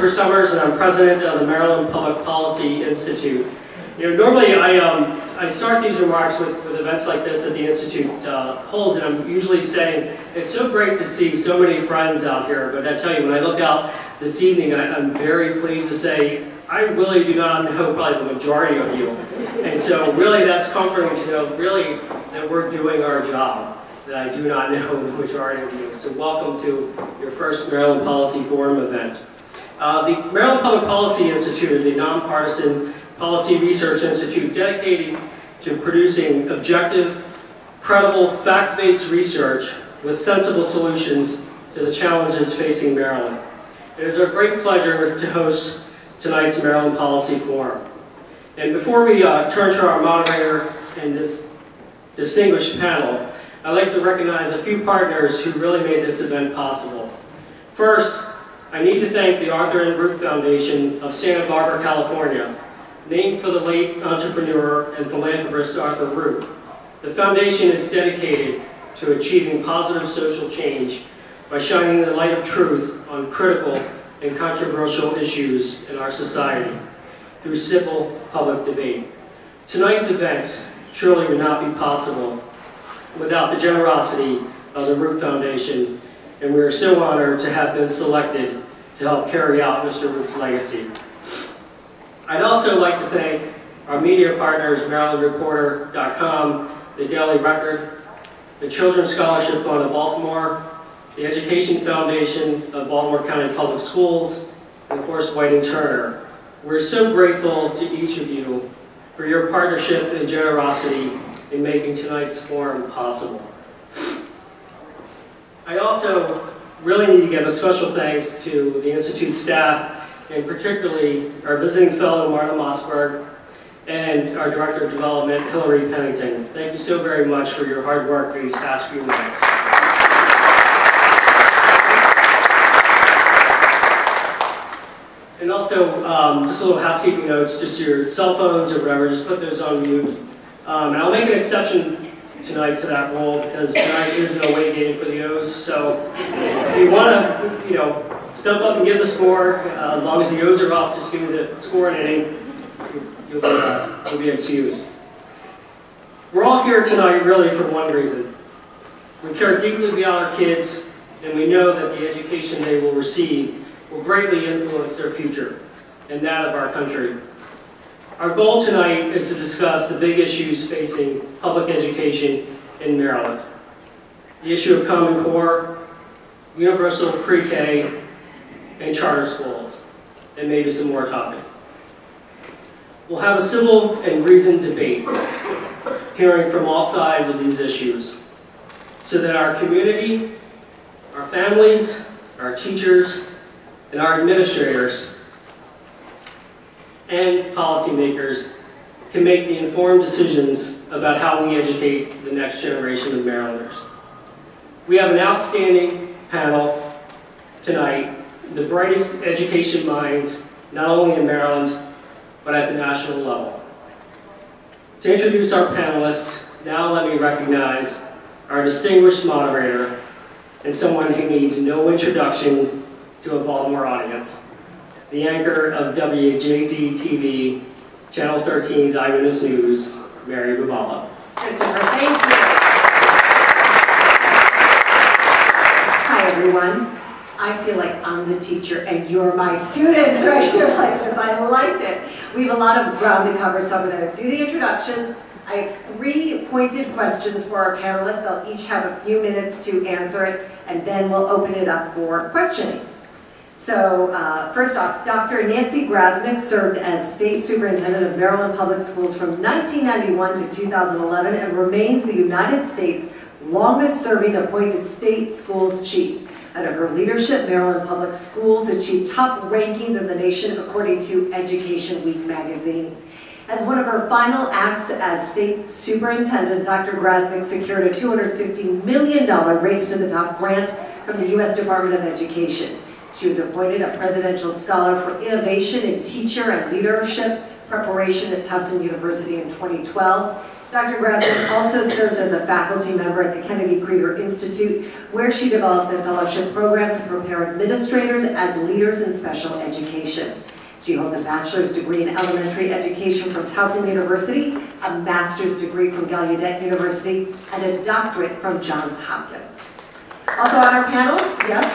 Christopher Summers, and I'm president of the Maryland Public Policy Institute. Normally I start these remarks with events like this that the Institute holds, and I'm usually saying it's so great to see so many friends out here, but I tell you, when I look out this evening, I'm very pleased to say I really do not know probably the majority of you. And so really that's comforting to know really that we're doing our job, that I do not know the majority of you. So welcome to your first Maryland Policy Forum event. The Maryland Public Policy Institute is a nonpartisan policy research institute dedicated to producing objective, credible, fact-based research with sensible solutions to the challenges facing Maryland. It is our great pleasure to host tonight's Maryland Policy Forum. And before we turn to our moderator and this distinguished panel, I'd like to recognize a few partners who really made this event possible. First, I need to thank the Arthur N. Root Foundation of Santa Barbara, California, named for the late entrepreneur and philanthropist Arthur Root. The foundation is dedicated to achieving positive social change by shining the light of truth on critical and controversial issues in our society through civil public debate. Tonight's event surely would not be possible without the generosity of the Root Foundation, and we are so honored to have been selected to help carry out Mr. Root's legacy. I'd also like to thank our media partners, MarylandReporter.com, the Daily Record, the Children's Scholarship Fund of Baltimore, the Education Foundation of Baltimore County Public Schools, and of course Whiting Turner. We're so grateful to each of you for your partnership and generosity in making tonight's forum possible. I also really need to give a special thanks to the Institute staff, and particularly our visiting fellow, Marta Mossberg, and our Director of Development, Hillary Pennington. Thank you so very much for your hard work these past few months. And also, just a little housekeeping notes, just your cell phones or whatever, just put those on mute. And I'll make an exception tonight to that rule because tonight is an away game for the O's. So if you want to, step up and give the score, as long as the O's are off, just give me the score and inning. You'll be excused. We're all here tonight really for one reason. We care deeply about our kids, and we know that the education they will receive will greatly influence their future and that of our country. Our goal tonight is to discuss the big issues facing public education in Maryland. The issue of Common Core, universal pre-K, and charter schools, and maybe some more topics. We'll have a civil and reasoned debate, hearing from all sides of these issues, so that our community, our families, our teachers, and our administrators and policymakers can make the informed decisions about how we educate the next generation of Marylanders. We have an outstanding panel tonight, the brightest education minds, not only in Maryland, but at the national level. To introduce our panelists, now let me recognize our distinguished moderator and someone who needs no introduction to a Baltimore audience, the anchor of WJZ-TV, Channel 13's Eyewitness News, Mary Bubala. Christopher, thank you. Hi, everyone. I feel like I'm the teacher and you're my students right here, because I like it. We have a lot of ground to cover, so I'm going to do the introductions. I have 3 pointed questions for our panelists. They'll each have a few minutes to answer it, and then we'll open it up for questioning. So, first off, Dr. Nancy Grasmick served as State Superintendent of Maryland Public Schools from 1991 to 2011 and remains the United States' longest-serving appointed state schools chief. Under her leadership, Maryland Public Schools achieved top rankings in the nation according to Education Week magazine. As one of her final acts as state superintendent, Dr. Grasmick secured a $250 million Race to the Top grant from the U.S. Department of Education. She was appointed a Presidential Scholar for Innovation in Teacher and Leadership Preparation at Tufts University in 2012. Dr. Grasman also serves as a faculty member at the Kennedy Krieger Institute, where she developed a fellowship program to prepare administrators as leaders in special education. She holds a bachelor's degree in elementary education from Towson University, a master's degree from Gallaudet University, and a doctorate from Johns Hopkins. Also on our panel, yes?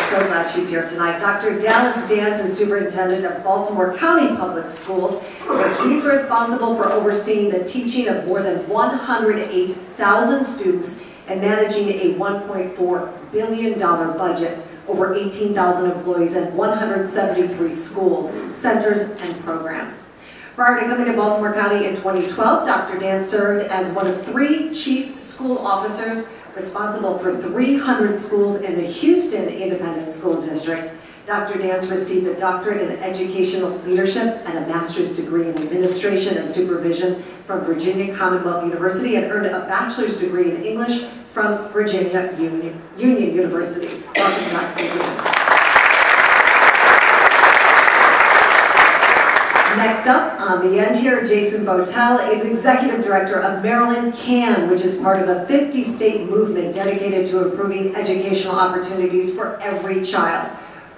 So glad she's here tonight. Dr. Dallas Dance is superintendent of Baltimore County Public Schools, where he's responsible for overseeing the teaching of more than 108,000 students and managing a $1.4 billion budget, over 18,000 employees, and 173 schools, centers, and programs. Prior to coming to Baltimore County in 2012, Dr. Dance served as one of 3 chief school officers responsible for 300 schools in the Houston Independent School District. Dr. Dance received a doctorate in educational leadership and a master's degree in administration and supervision from Virginia Commonwealth University and earned a bachelor's degree in English from Virginia Union University. Welcome, Dr. Dance. Next up, on the end here, Jason Botel is Executive Director of Maryland CAN, which is part of a 50-state movement dedicated to improving educational opportunities for every child.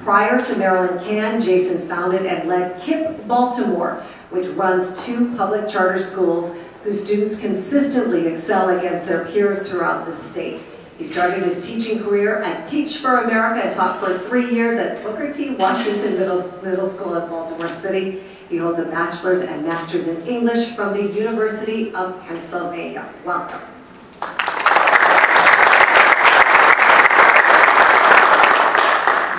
Prior to Maryland CAN, Jason founded and led KIPP Baltimore, which runs 2 public charter schools whose students consistently excel against their peers throughout the state. He started his teaching career at Teach for America and taught for 3 years at Booker T. Washington Middle School in Baltimore City. He holds a bachelor's and master's in English from the University of Pennsylvania. Welcome.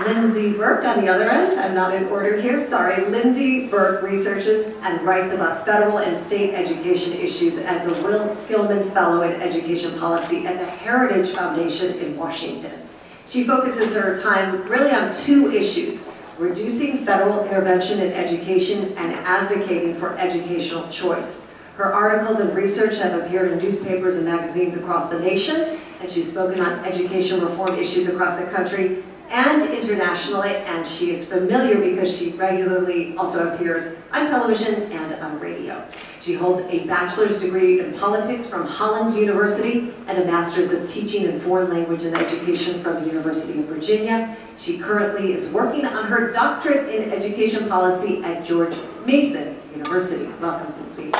Lindsay Burke on the other end. I'm not in order here, sorry. Lindsay Burke researches and writes about federal and state education issues as the Will Skillman Fellow in Education Policy at the Heritage Foundation in Washington. She focuses her time really on 2 issues: reducing federal intervention in education and advocating for educational choice. Her articles and research have appeared in newspapers and magazines across the nation, and she's spoken on education reform issues across the country and internationally, and she is familiar because she regularly also appears on television and on radio. She holds a bachelor's degree in politics from Hollins University and a master's of teaching in foreign language and education from the University of Virginia. She currently is working on her doctorate in education policy at George Mason University. Welcome, Lindsay.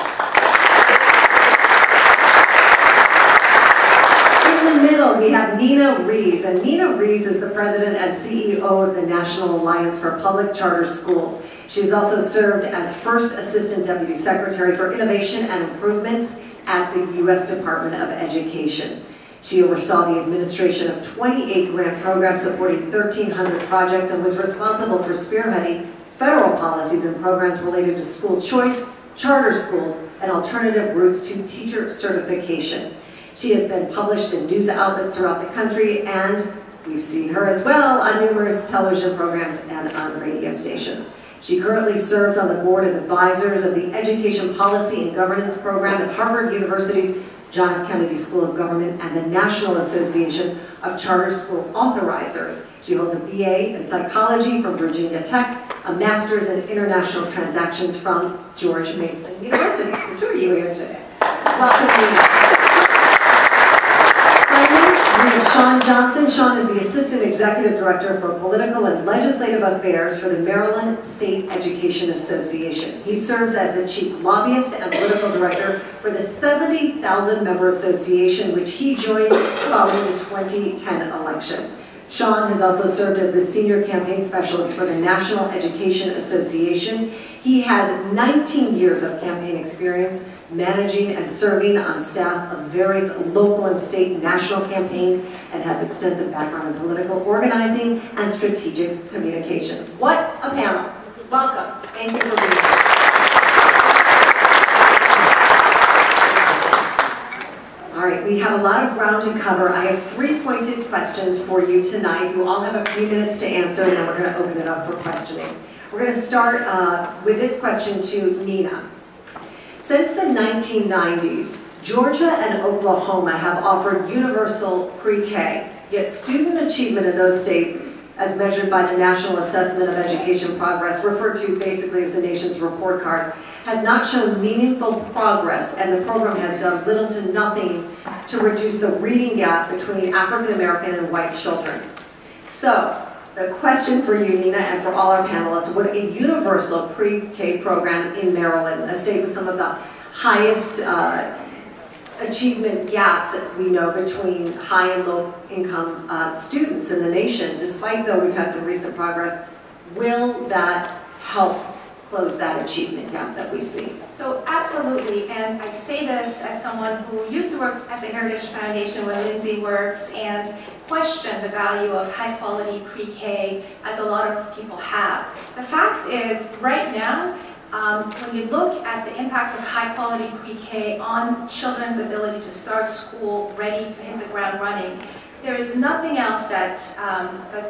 In the middle, we have Nina Rees, and Nina Rees is the president and CEO of the National Alliance for Public Charter Schools. She has also served as First Assistant Deputy Secretary for Innovation and Improvements at the U.S. Department of Education. She oversaw the administration of 28 grant programs supporting 1,300 projects and was responsible for spearheading federal policies and programs related to school choice, charter schools, and alternative routes to teacher certification. She has been published in news outlets throughout the country, and we've seen her as well on numerous television programs and on radio stations. She currently serves on the board of advisors of the Education Policy and Governance Program at Harvard University's John F. Kennedy School of Government and the National Association of Charter School Authorizers. She holds a BA in Psychology from Virginia Tech, a Master's in International Transactions from George Mason University. So two of you here today. Welcome, Nina. We have Sean Johnson. Sean is the Assistant Executive Director for Political and Legislative Affairs for the Maryland State Education Association. He serves as the Chief Lobbyist and Political Director for the 70,000-member association, which he joined following the 2010 election. Sean has also served as the Senior Campaign Specialist for the National Education Association. He has 19 years of campaign experience managing and serving on staff of various local and state and national campaigns, and has extensive background in political organizing and strategic communication. What a panel. Welcome. Thank you for being here. All right, we have a lot of ground to cover. I have 3 pointed questions for you tonight. You all have a few minutes to answer, and then we're going to open it up for questioning. We're going to start with this question to Nina. Since the 1990s, Georgia and Oklahoma have offered universal pre-K, yet student achievement in those states as measured by the National Assessment of Education Progress, referred to basically as the nation's report card, has not shown meaningful progress, and the program has done little to nothing to reduce the reading gap between African American and white children. So, the question for you, Nina, and for all our panelists: would a universal pre-K program in Maryland, a state with some of the highest achievement gaps that we know between high and low income students in the nation, despite though we've had some recent progress, will that help close that achievement gap that we see? So absolutely, and I say this as someone who used to work at the Heritage Foundation where Lindsay works and question the value of high quality pre-K, as a lot of people have. The fact is, right now, when you look at the impact of high quality pre-K on children's ability to start school ready to hit the ground running, there is nothing else that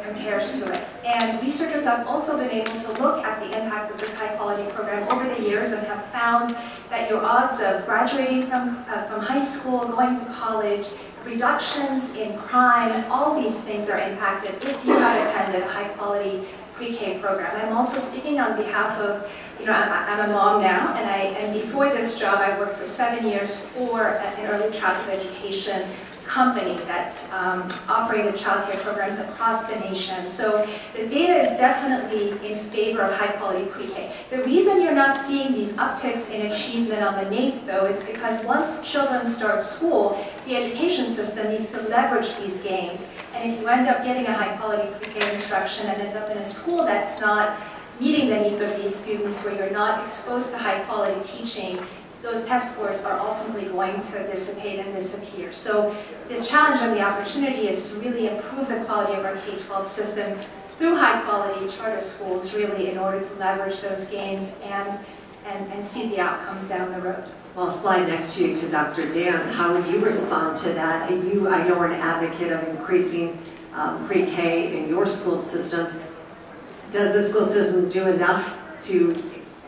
compares to it. And researchers have also been able to look at the impact of this high quality program over the years and have found that your odds of graduating from high school, going to college, reductions in crime, all these things are impacted if you have attended a high quality pre-K program. I'm also speaking on behalf of, I'm a mom now, and before this job I worked for 7 years for an early childhood education company that operated childcare programs across the nation. So the data is definitely in favor of high quality pre-K. The reason you're not seeing these upticks in achievement on the NAEP though is because once children start school, the education system needs to leverage these gains. And if you end up getting a high quality pre-K instruction and end up in a school that's not meeting the needs of these students, where you're not exposed to high quality teaching, those test scores are ultimately going to dissipate and disappear. So the challenge and the opportunity is to really improve the quality of our K-12 system through high quality charter schools, really, in order to leverage those gains and see the outcomes down the road. Well, I'll slide next to you to Dr. Dance. How would you respond to that? You, I know, are an advocate of increasing pre-K in your school system. Does the school system do enough to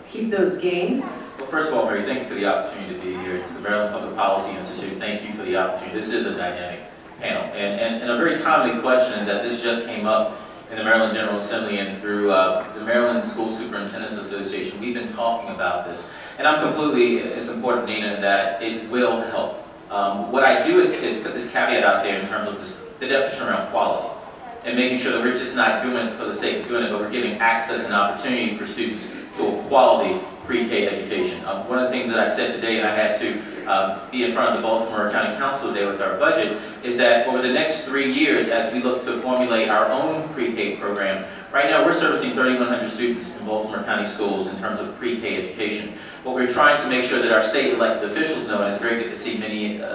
keep those gains? Well, first of all, Mary, thank you for the opportunity to be here. To the Maryland Public Policy Institute, thank you for the opportunity. This is a dynamic panel, and a very timely question that this just came up in the Maryland General Assembly and through the Maryland School Superintendents Association. We've been talking about this, and I'm completely, it's important, Nina, that it will help. What I do is put this caveat out there in terms of the definition around quality, and making sure that we're just not doing it for the sake of doing it, but we're giving access and opportunity for students to a quality pre-K education. One of the things that I said today, and I had to be in front of the Baltimore County Council today with our budget, is that over the next 3 years, as we look to formulate our own pre-K program, right now we're servicing 3,100 students in Baltimore County schools in terms of pre-K education. What we're trying to make sure that our state elected officials know, and it's very good to see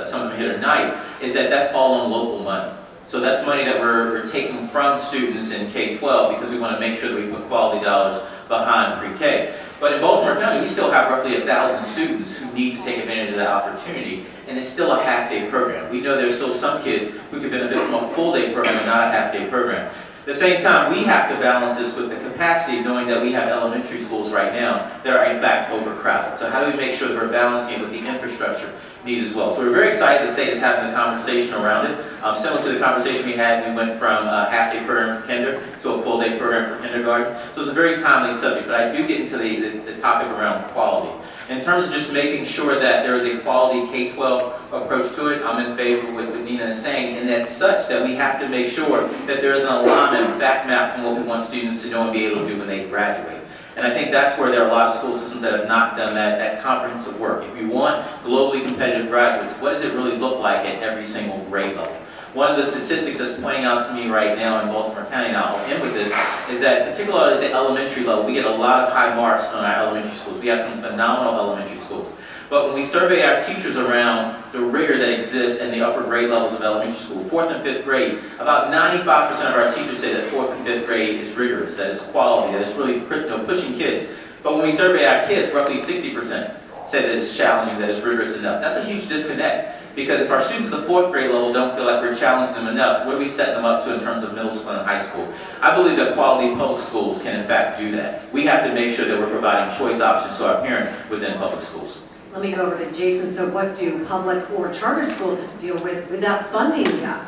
some of them here tonight, is that that's all on local money. So that's money that we're taking from students in K-12 because we want to make sure that we put quality dollars behind pre-K. But in Baltimore County, we still have roughly 1,000 students who need to take advantage of that opportunity, and it's still a half-day program. We know there's still some kids who could benefit from a full-day program and not a half-day program. At the same time, we have to balance this with the capacity, knowing that we have elementary schools right now that are in fact overcrowded. So how do we make sure that we're balancing it with the infrastructure needs as well? So we're very excited the state is having the conversation around it. Similar to the conversation we had, we went from a half-day program for kinder to a full-day program for kindergarten. So it's a very timely subject, but I do get into the topic around quality. In terms of just making sure that there is a quality K-12 approach to it, I'm in favor with what Nina is saying, and that's such that we have to make sure that there is an alignment, back map from what we want students to know and be able to do when they graduate. And I think that's where there are a lot of school systems that have not done that comprehensive work. If you want globally competitive graduates, what does it really look like at every single grade level? One of the statistics that's pointing out to me right now in Baltimore County, and I'll end with this, is that particularly at the elementary level, we get a lot of high marks on our elementary schools. We have some phenomenal elementary schools. But when we survey our teachers around the rigor that exists in the upper grade levels of elementary school, 4th and 5th grade, about 95% of our teachers say that 4th and 5th grade is rigorous, that is quality, that is really pushing kids. But when we survey our kids, roughly 60% say that it's challenging, that it's rigorous enough. That's a huge disconnect. Because if our students at the 4th grade level don't feel like we're challenging them enough, what are we setting them up to in terms of middle school and high school? I believe that quality public schools can in fact do that. We have to make sure that we're providing choice options to our parents within public schools. Let me go over to Jason. So what do public or charter schools deal with that funding gap?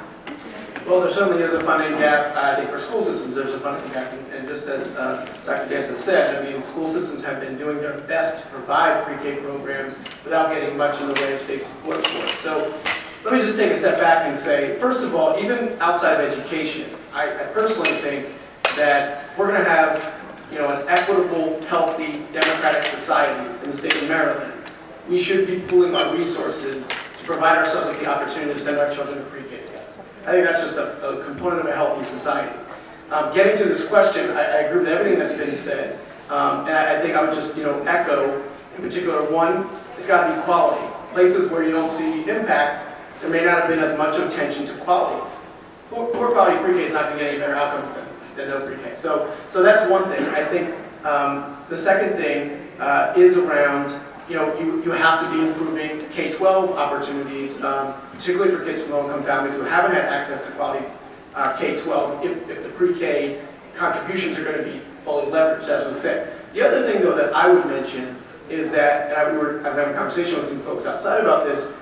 Well, there certainly is a funding gap. I think for school systems, there's a funding gap. And just as Dr. Danza said, I mean, school systems have been doing their best to provide pre-K programs without getting much in the way of state support for it. So let me just take a step back and say, first of all, even outside of education, I personally think that we're going to have, you know, an equitable, healthy, democratic society in the state of Maryland. We should be pooling our resources to provide ourselves with the opportunity to send our children to pre-K together. I think that's just a component of a healthy society. Getting to this question, I agree with everything that's been said, and I think I would just, you know, echo, in particular, one, it's got to be quality. Places where you don't see impact, there may not have been as much attention to quality. Poor quality pre-K is not going to get any better outcomes than no pre-K. So that's one thing. I think the second thing is around, you know, you have to be improving K-12 opportunities, particularly for kids from low-income families who haven't had access to quality K-12 if the pre-K contributions are going to be fully leveraged, as was said. The other thing, though, that I would mention is that, and I was having a conversation with some folks outside about this,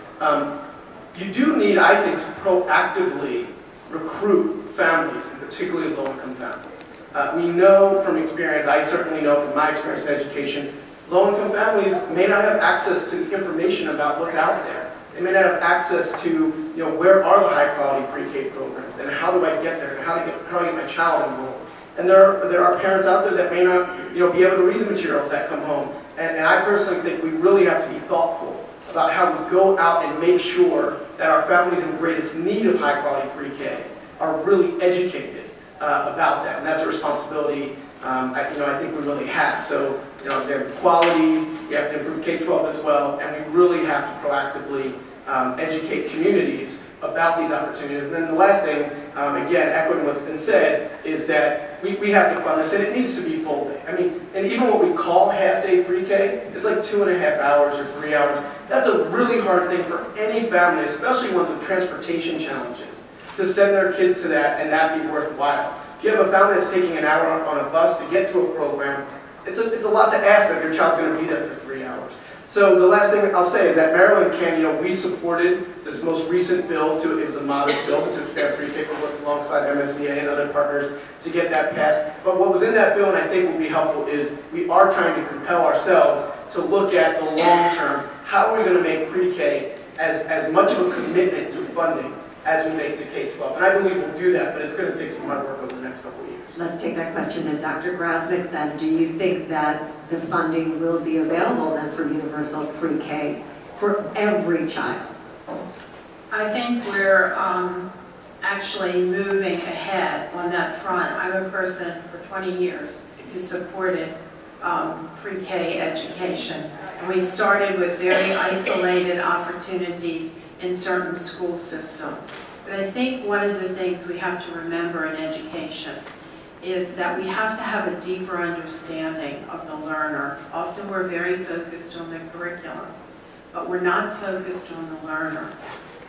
you do need, I think, to proactively recruit families, and particularly low-income families. We know from experience, I certainly know from my experience in education, low-income families may not have access to the information about what's out there. They may not have access to, you know, where are the high-quality pre-K programs, and how do I get there, and how do I get my child enrolled. And there are parents out there that may not, you know, be able to read the materials that come home. And I personally think we really have to be thoughtful about how we go out and make sure that our families in greatest need of high-quality pre-K are really educated about that. And that's a responsibility I think we really have. So, you know, their quality, we have to improve K-12 as well, and we really have to proactively educate communities about these opportunities. And then the last thing, again, echoing what's been said, is that we have to fund this, and it needs to be full day. I mean, and even what we call half-day pre-K, it's like 2.5 hours or 3 hours. That's a really hard thing for any family, especially ones with transportation challenges, to send their kids to that and that be worthwhile. If you have a family that's taking an hour on a bus to get to a program, it's a lot to ask that your child's going to be there for 3 hours. So the last thing I'll say is that Maryland can, you know, we supported this most recent bill, it was a modest bill, to expand pre-K. We worked alongside MSCA and other partners to get that passed. But what was in that bill, and I think will be helpful, is we are trying to compel ourselves to look at the long term. How are we going to make pre-K as much of a commitment to funding as we make to K-12? And I believe we'll do that, but it's going to take some hard work over the next couple of years. Let's take that question to Dr. Grasmick then. Do you think that the funding will be available then for universal pre-K for every child? I think we're actually moving ahead on that front. I'm a person for 20 years who supported pre-K education. And we started with very isolated opportunities in certain school systems. But I think one of the things we have to remember in education is that we have to have a deeper understanding of the learner. Often we're very focused on the curriculum, but we're not focused on the learner.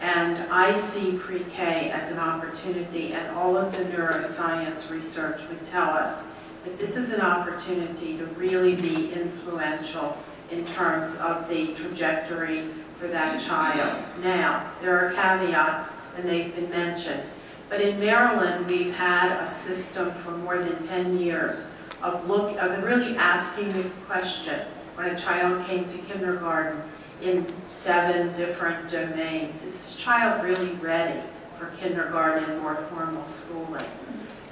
And I see pre-K as an opportunity, and all of the neuroscience research would tell us that this is an opportunity to really be influential in terms of the trajectory for that child. Now, there are caveats, and they've been mentioned. But in Maryland, we've had a system for more than 10 years of really asking the question when a child came to kindergarten in 7 different domains. Is this child really ready for kindergarten and more formal schooling?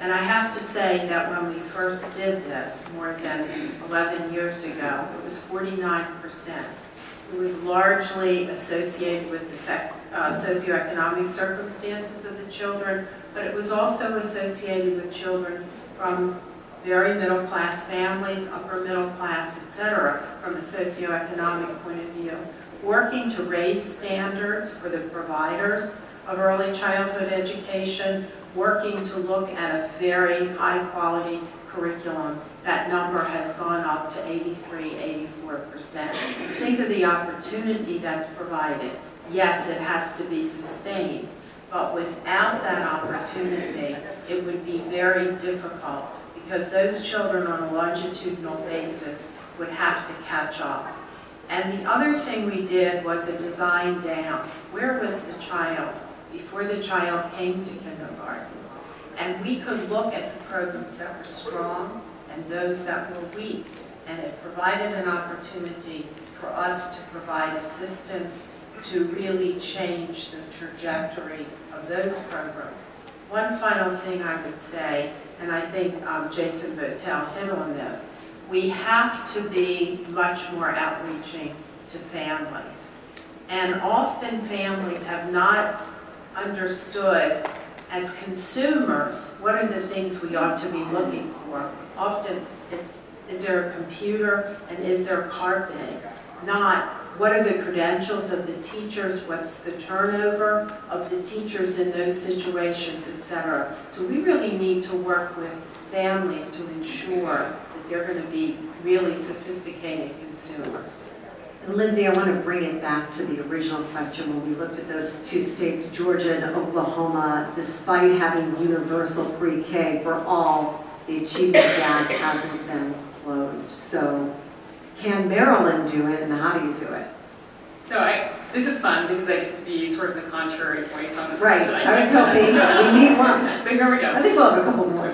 And I have to say that when we first did this more than 11 years ago, it was 49%. It was largely associated with the socioeconomic circumstances of the children, but it was also associated with children from very middle-class families, upper middle class, etc., from a socioeconomic point of view, working to raise standards for the providers of early childhood education, working to look at a very high-quality curriculum. That number has gone up to 83, 84%. Think of the opportunity that's provided. Yes, it has to be sustained, but without that opportunity, it would be very difficult because those children on a longitudinal basis would have to catch up. And the other thing we did was a design down. Where was the child before the child came to kindergarten? And we could look at the programs that were strong and those that were weak, and it provided an opportunity for us to provide assistance to really change the trajectory of those programs. One final thing I would say, and I think Jason Botel hit on this, we have to be much more outreaching to families. And often families have not understood as consumers what are the things we ought to be looking for. Often it's, is there a computer and is there carpeting? Not what are the credentials of the teachers, what's the turnover of the teachers in those situations, etc. So we really need to work with families to ensure that they're going to be really sophisticated consumers. And Lindsay, I want to bring it back to the original question when we looked at those two states, Georgia and Oklahoma, despite having universal pre-K for all, the achievement gap hasn't been closed. So can Maryland do it, and how do you do it? So this is fun because I get to be sort of the contrary voice on this right. question. I was hoping we need one. So here we go. I think we'll have a couple more.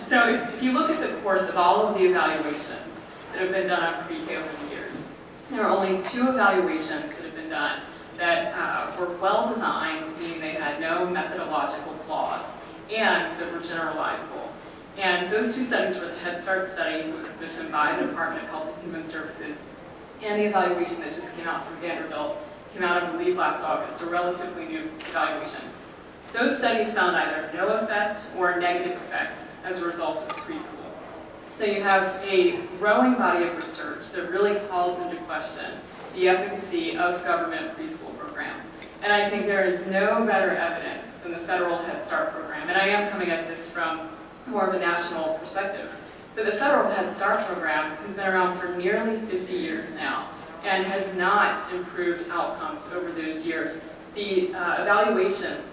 So if you look at the course of all of the evaluations that have been done on pre-K over the years, there are only 2 evaluations that have been done that were well designed, meaning they had no methodological flaws, and that were generalizable. And those 2 studies were the Head Start study that was commissioned by the Department of Health and Human Services, and the evaluation that just came out from Vanderbilt, came out, I believe, last August, a relatively new evaluation. Those studies found either no effect or negative effects as a result of preschool. So you have a growing body of research that really calls into question the efficacy of government preschool programs. And I think there is no better evidence than the federal Head Start program. And I am coming at this from more of a national perspective. But the federal Head Start program has been around for nearly 50 years now and has not improved outcomes over those years. The evaluation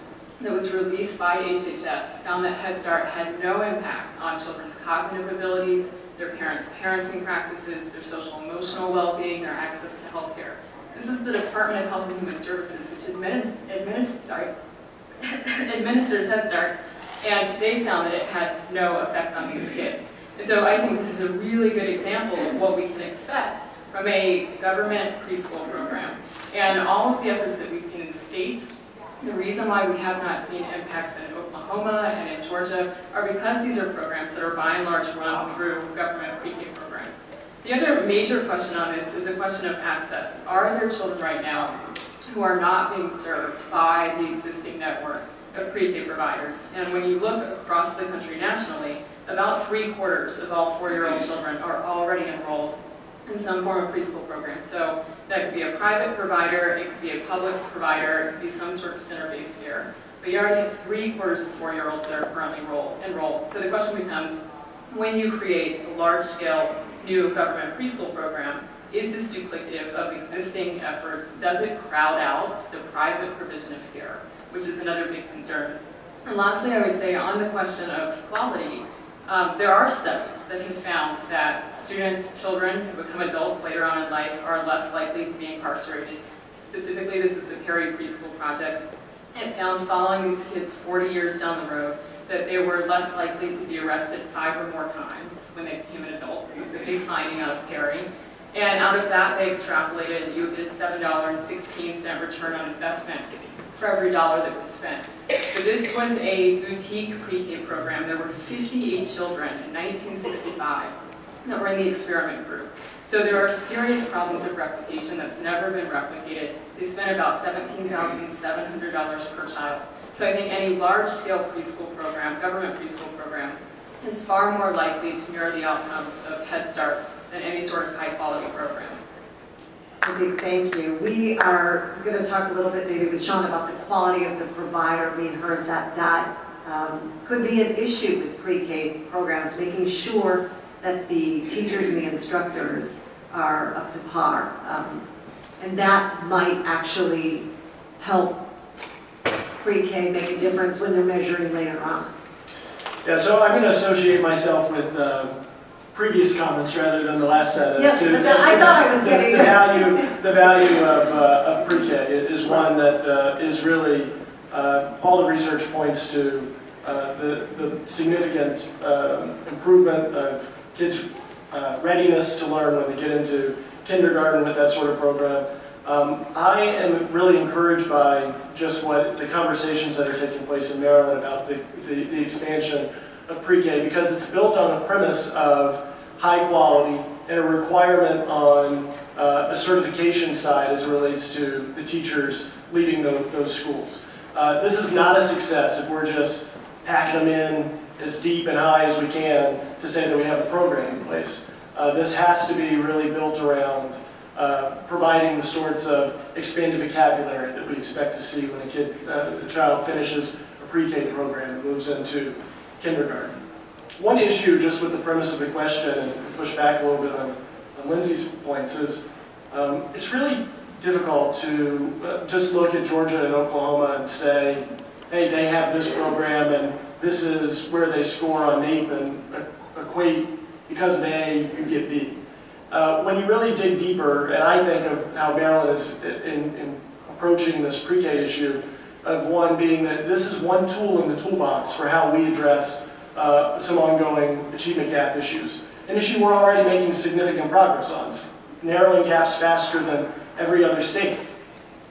that was released by HHS found that Head Start had no impact on children's cognitive abilities, their parents' parenting practices, their social emotional well-being, their access to health care. This is the Department of Health and Human Services, which administers Head Start, and they found that it had no effect on these kids. And so I think this is a really good example of what we can expect from a government preschool program. And all of the efforts that we've seen in the states, the reason why we have not seen impacts in Oklahoma and in Georgia are because these are programs that are by and large run through government pre-K programs. The other major question on this is a question of access. Are there children right now who are not being served by the existing network of pre-K providers? And when you look across the country nationally, about 3/4 of all 4-year-old children are already enrolled in some form of preschool program. So that could be a private provider, it could be a public provider, it could be some sort of center-based care. But you already have 3/4 of 4-year-olds that are currently enrolled. So the question becomes, when you create a large-scale new government preschool program, is this duplicative of existing efforts? Does it crowd out the private provision of care, which is another big concern? And lastly, I would say on the question of quality, there are studies that have found that students, children who become adults later on in life are less likely to be incarcerated. Specifically, this is the Perry Preschool Project. It found following these kids 40 years down the road that they were less likely to be arrested 5 or more times when they became an adult. This is the big finding out of Perry. And out of that, they extrapolated that you would get a $7.16 return on investment for every dollar that was spent. So this was a boutique pre-K program. There were 58 children in 1965 that were in the experiment group. So there are serious problems of replication that's never been replicated. They spent about $17,700 per child. So I think any large-scale preschool program, government preschool program, is far more likely to mirror the outcomes of Head Start than any sort of high-quality program. Okay, thank you. We are going to talk a little bit maybe with Sean about the quality of the provider. We heard that that could be an issue with pre-K programs, making sure that the teachers and the instructors are up to par. And that might actually help pre-K make a difference when they're measuring later on. Yeah, so I'm going to associate myself with previous comments rather than the last set as to the value of pre-K is one that is really all the research points to the significant improvement of kids' readiness to learn when they get into kindergarten with that sort of program. I am really encouraged by just what the conversations that are taking place in Maryland about the expansion of pre-K, because it's built on a premise of high quality and a requirement on a certification side as it relates to the teachers leading those schools. This is not a success if we're just packing them in as deep and high as we can to say that we have a program in place. This has to be really built around providing the sorts of expanded vocabulary that we expect to see when a child finishes a pre-K program and moves into kindergarten. One issue just with the premise of the question, and push back a little bit on Lindsay's points, is it's really difficult to just look at Georgia and Oklahoma and say, hey, they have this program and this is where they score on NAEP and equate because of A, you get B. When you really dig deeper, and I think of how Maryland is in approaching this pre-K issue, of one being that this is one tool in the toolbox for how we address some ongoing achievement gap issues. An issue we're already making significant progress on, narrowing gaps faster than every other state.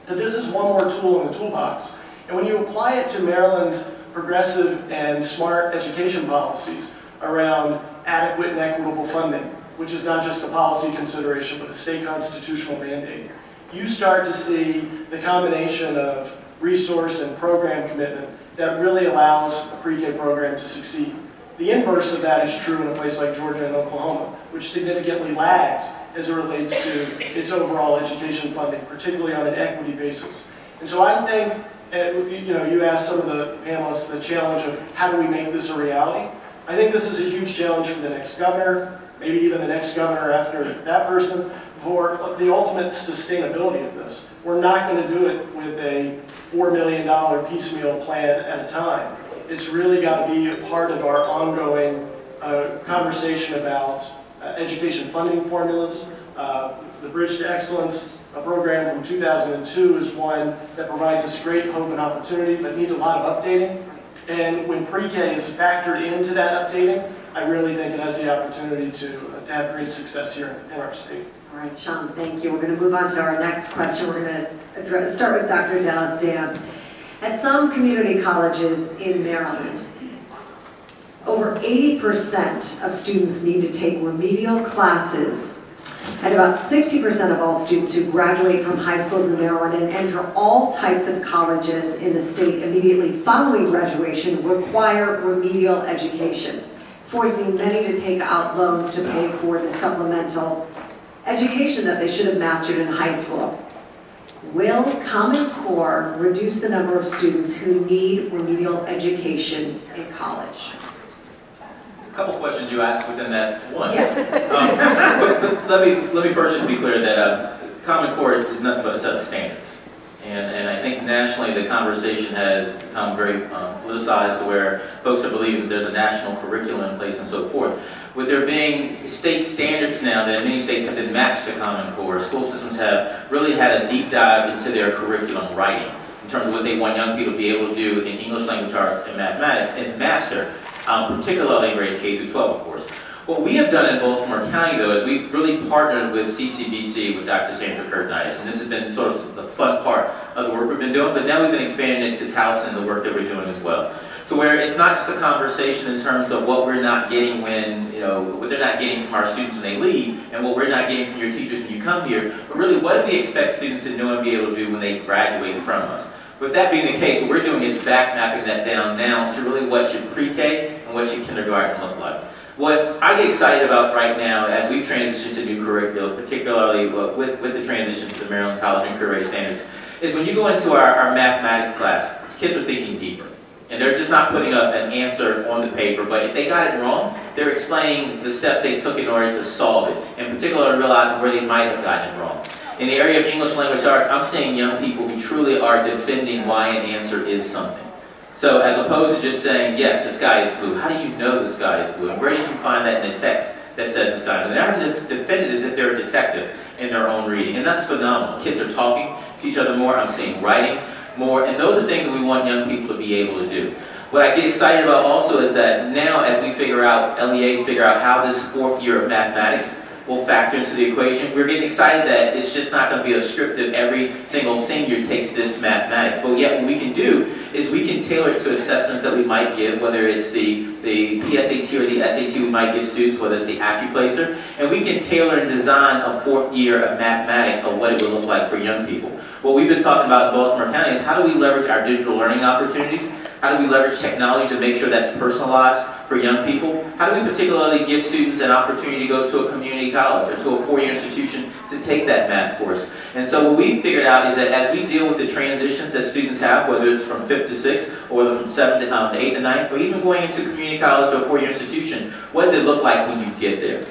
That this is one more tool in the toolbox. And when you apply it to Maryland's progressive and smart education policies around adequate and equitable funding, which is not just a policy consideration, but a state constitutional mandate, you start to see the combination of resource and program commitment that really allows a pre-K program to succeed. The inverse of that is true in a place like Georgia and Oklahoma, which significantly lags as it relates to its overall education funding, particularly on an equity basis. And so I think, you asked some of the panelists the challenge of how do we make this a reality. I think this is a huge challenge for the next governor, maybe even the next governor after that person, for the ultimate sustainability of this. We're not going to do it with a $4 million piecemeal plan at a time. It's really got to be a part of our ongoing conversation about education funding formulas. The Bridge to Excellence, a program from 2002, is one that provides us great hope and opportunity, but needs a lot of updating. And when pre-K is factored into that updating, I really think it has the opportunity to have great success here in our state. All right, Sean, thank you. We're going to move on to our next question. We're going to start with Dr. Dallas Dance. At some community colleges in Maryland, over 80% of students need to take remedial classes, and about 60% of all students who graduate from high schools in Maryland and enter all types of colleges in the state immediately following graduation require remedial education, forcing many to take out loans to pay for the supplemental education that they should have mastered in high school. Will Common Core reduce the number of students who need remedial education in college? A couple questions you asked within that one. Yes. But let me first just be clear that Common Core is nothing but a set of standards. And I think nationally the conversation has become very politicized to where folks are believing that there's a national curriculum in place and so forth. With there being state standards now that many states have been matched to Common Core, school systems have really had a deep dive into their curriculum writing in terms of what they want young people to be able to do in English language arts and mathematics and master, particularly in grades K through 12, of course. What we have done in Baltimore County, though, is we've really partnered with CCBC, with Dr. Sandra Curtinitis, and this has been sort of the fun part of the work we've been doing, but now we've been expanding it to Towson, the work that we're doing as well. To where it's not just a conversation in terms of what we're not getting when, what they're not getting from our students when they leave, and what we're not getting from your teachers when you come here, but really what do we expect students to know and be able to do when they graduate from us. With that being the case, what we're doing is back mapping that down now to really what should pre-K and what should kindergarten look like. What I get excited about right now as we've transitioned to new curricula, particularly with the transition to the Maryland College and Career Ready Standards, is when you go into our mathematics class, kids are thinking deeper. And they're just not putting up an answer on the paper, but if they got it wrong, they're explaining the steps they took in order to solve it, and particularly realizing where they might have gotten it wrong. In the area of English language arts, I'm seeing young people who truly are defending why an answer is something. So as opposed to just saying, yes, the sky is blue, how do you know the sky is blue? And where did you find that in the text that says the sky is blue? They're having to defend it as if they're a detective in their own reading. And that's phenomenal. Kids are talking to each other more. I'm seeing writing more. And those are things that we want young people to be able to do. What I get excited about also is that now as we figure out, LEAs figure out how this 4th year of mathematics will factor into the equation, we're getting excited that it's just not going to be restrictive. Every single senior takes this mathematics. But yet what we can do is we can tailor it to assessments that we might give, whether it's the PSAT or the SAT we might give students, whether it's the AccuPlacer, and we can tailor and design a 4th year of mathematics on what it would look like for young people. What we've been talking about in Baltimore County is how do we leverage our digital learning opportunities? How do we leverage technology to make sure that's personalized for young people? How do we particularly give students an opportunity to go to a community college or to a 4-year institution to take that math course? And so what we figured out is that as we deal with the transitions that students have, whether it's from 5th to 6th, or whether from 7th to 8th to 9th, or even going into community college or a 4-year institution, what does it look like when you get there?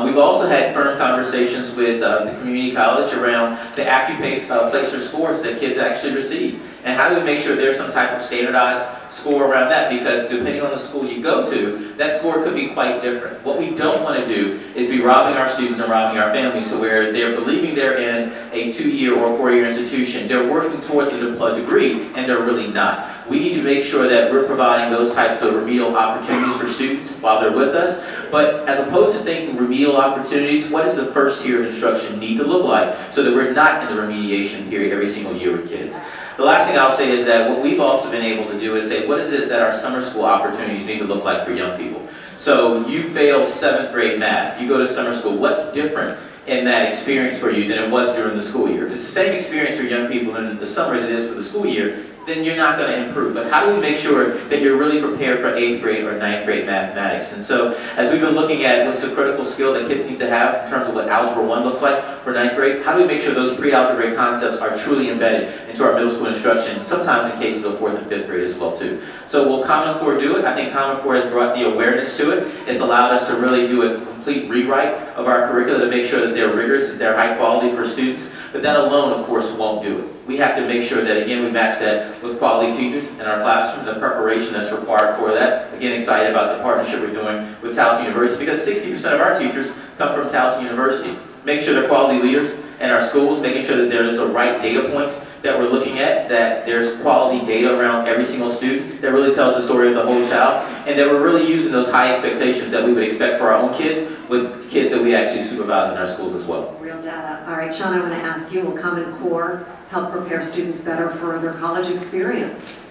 We've also had firm conversations with the community college around the AccuPlacer scores that kids actually receive. And how do we make sure there's some type of standardized score around that? Because depending on the school you go to, that score could be quite different. What we don't want to do is be robbing our students and robbing our families to where they're believing they're in a 2-year or 4-year institution. They're working towards a degree, and they're really not. We need to make sure that we're providing those types of remedial opportunities for students while they're with us. But as opposed to thinking remedial opportunities, what does the first tier of instruction need to look like so that we're not in the remediation period every single year with kids? The last thing I'll say is that what we've also been able to do is say, what is it that our summer school opportunities need to look like for young people? So you failed 7th grade math, you go to summer school, what's different in that experience for you than it was during the school year? If it's the same experience for young people in the summer as it is for the school year, then you're not going to improve. But how do we make sure that you're really prepared for 8th grade or 9th grade mathematics? And so, as we've been looking at what's the critical skill that kids need to have in terms of what Algebra 1 looks like for 9th grade, how do we make sure those pre-algebraic concepts are truly embedded into our middle school instruction, sometimes in cases of 4th and 5th grade as well too. So will Common Core do it? I think Common Core has brought the awareness to it. It's allowed us to really do a complete rewrite of our curricula to make sure that they're rigorous, that they're high quality for students. But that alone, of course, won't do it. We have to make sure that, again, we match that with quality teachers in our classroom, the preparation that's required for that. Again, excited about the partnership we're doing with Towson University because 60% of our teachers come from Towson University. Make sure they're quality leaders in our schools, making sure that there's the right data points that we're looking at, that there's quality data around every single student that really tells the story of the whole child, and that we're really using those high expectations that we would expect for our own kids with kids that we actually supervise in our schools as well. Real data. All right, Sean, I want to ask you, will Common Core help prepare students better for their college experience?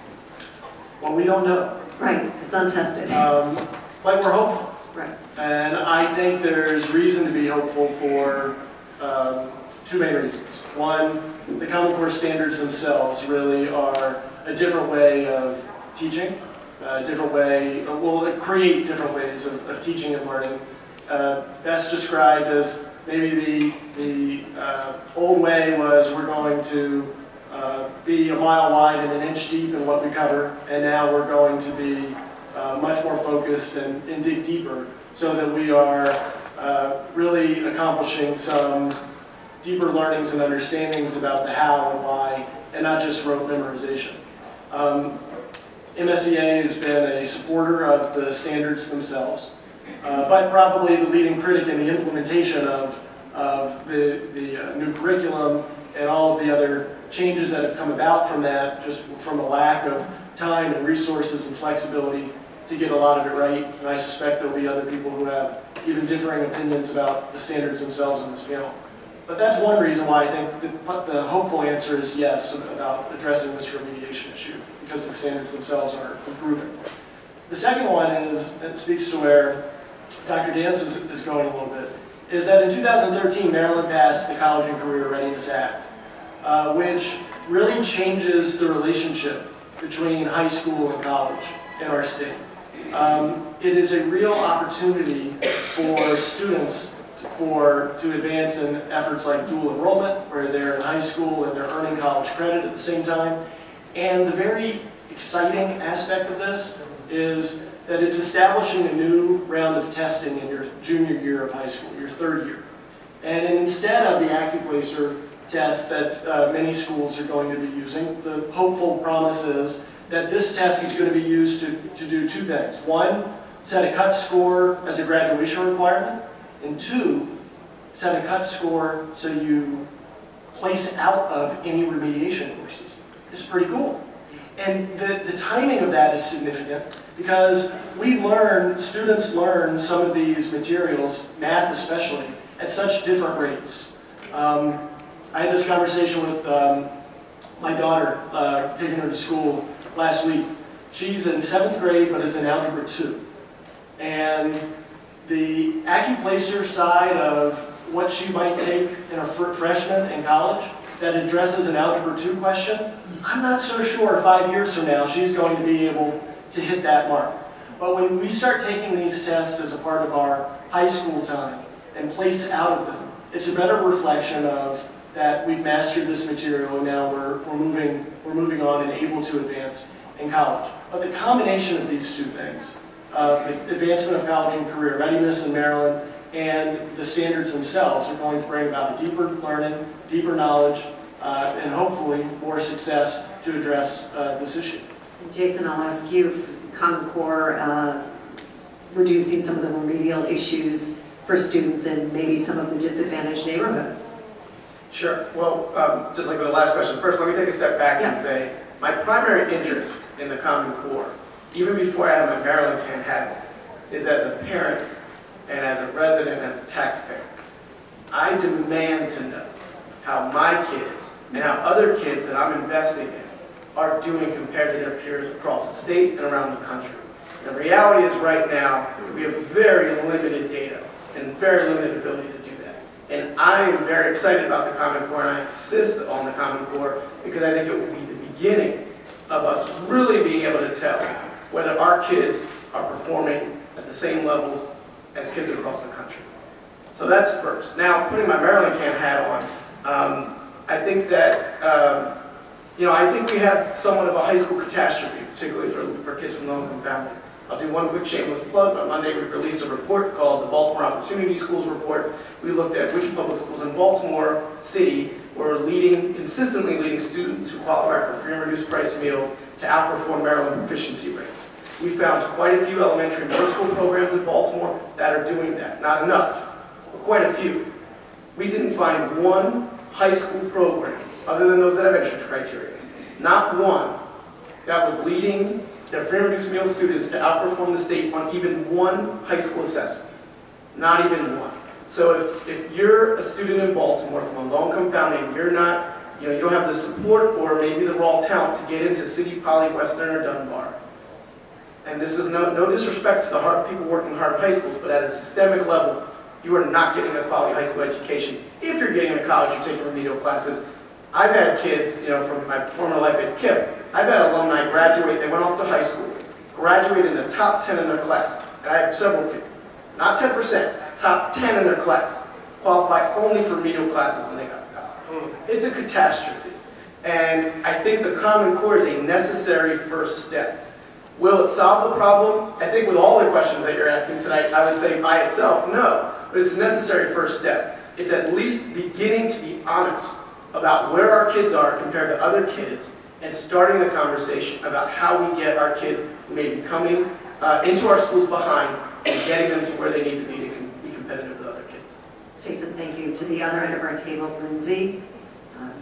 Well, we don't know. Right, it's untested. But we're hopeful. Right. And I think there's reason to be hopeful for 2 main reasons. One, the Common Core standards themselves really are a different way of teaching, a different way, will create different ways of teaching and learning. Best described as maybe the old way was we're going to be a mile wide and an inch deep in what we cover, and now we're going to be much more focused and dig deeper so that we are really accomplishing some deeper learnings and understandings about the how and why, and not just rote memorization. MSEA has been a supporter of the standards themselves, but probably the leading critic in the implementation of the new curriculum and all of the other changes that have come about from that, just from a lack of time and resources and flexibility to get a lot of it right. And I suspect there'll be other people who have even differing opinions about the standards themselves in this panel. But that's one reason why I think the hopeful answer is yes about addressing this remediation issue, because the standards themselves are improving. The second one is, it speaks to where Dr. Dance is going a little bit, is that in 2013, Maryland passed the College and Career Readiness Act, which really changes the relationship between high school and college in our state. It is a real opportunity for students to advance in efforts like dual enrollment, where they're in high school and they're earning college credit at the same time. And the very exciting aspect of this is that it's establishing a new round of testing in your junior year of high school, your 3rd year. And instead of the AccuPlacer test that many schools are going to be using, the hopeful promise is that this test is going to be used to do 2 things. 1, set a cut score as a graduation requirement, and 2, set a cut score so you place out of any remediation courses. It's pretty cool. And the timing of that is significant because students learn some of these materials, math especially, at such different rates. I had this conversation with my daughter, taking her to school last week. She's in 7th grade, but is in Algebra 2. And the acuplacer side of what she might take in a freshman in college that addresses an Algebra 2 question, I'm not so sure 5 years from now she's going to be able to hit that mark. But when we start taking these tests as a part of our high school time and place out of them, it's a better reflection of that we've mastered this material and now we're moving on and able to advance in college. But the combination of these two things, the advancement of college and career readiness in Maryland and the standards themselves are going to bring about a deeper learning, deeper knowledge, and hopefully more success to address this issue. Jason, I'll ask you, Common Core reducing some of the remedial issues for students in maybe some of the disadvantaged neighborhoods. Sure. Well, just like with the last question, first let me take a step back and say my primary interest in the Common Core, even before I have my Maryland can have it, is as a parent and as a resident, as a taxpayer. I demand to know how my kids and how other kids that I'm investing in are doing compared to their peers across the state and around the country. The reality is right now, we have very limited data and very limited ability to do that. And I am very excited about the Common Core, and I insist on the Common Core because I think it will be the beginning of us really being able to tell whether our kids are performing at the same levels as kids across the country. So that's first. Now, putting my Maryland Can hat on, I think that, I think we have somewhat of a high school catastrophe, particularly for kids from low-income families. I'll do one quick shameless plug. On Monday, we released a report called the Baltimore Opportunity Schools Report. We looked at which public schools in Baltimore City were consistently leading students who qualify for free and reduced price meals to outperform Maryland proficiency rates. We found quite a few elementary and middle school programs in Baltimore that are doing that. Not enough, but quite a few. We didn't find one high school program, other than those that have entrance criteria, not one that was leading their free and reduced meal students to outperform the state on even one high school assessment. Not even one. So if you're a student in Baltimore from a low-income family and you're not, you don't have the support or maybe the raw talent to get into City, Poly, Western, or Dunbar, and this is no disrespect to the people working hard in high schools, but at a systemic level, you are not getting a quality high school education. If you're getting into college, you're taking remedial classes. I've had kids, from my former life at KIPP, I've had alumni graduate, they went off to high school, graduated in the top 10 in their class. And I have several kids, not 10%, top 10 in their class, qualified only for remedial classes when they got to college. It's a catastrophe. And I think the Common Core is a necessary first step. Will it solve the problem? I think with all the questions that you're asking tonight, I would say by itself, no. But it's a necessary first step. It's at least beginning to be honest about where our kids are compared to other kids and starting the conversation about how we get our kids who may be coming into our schools behind and getting them to where they need to be competitive with other kids. Jason, thank you. To the other end of our table, Lindsay,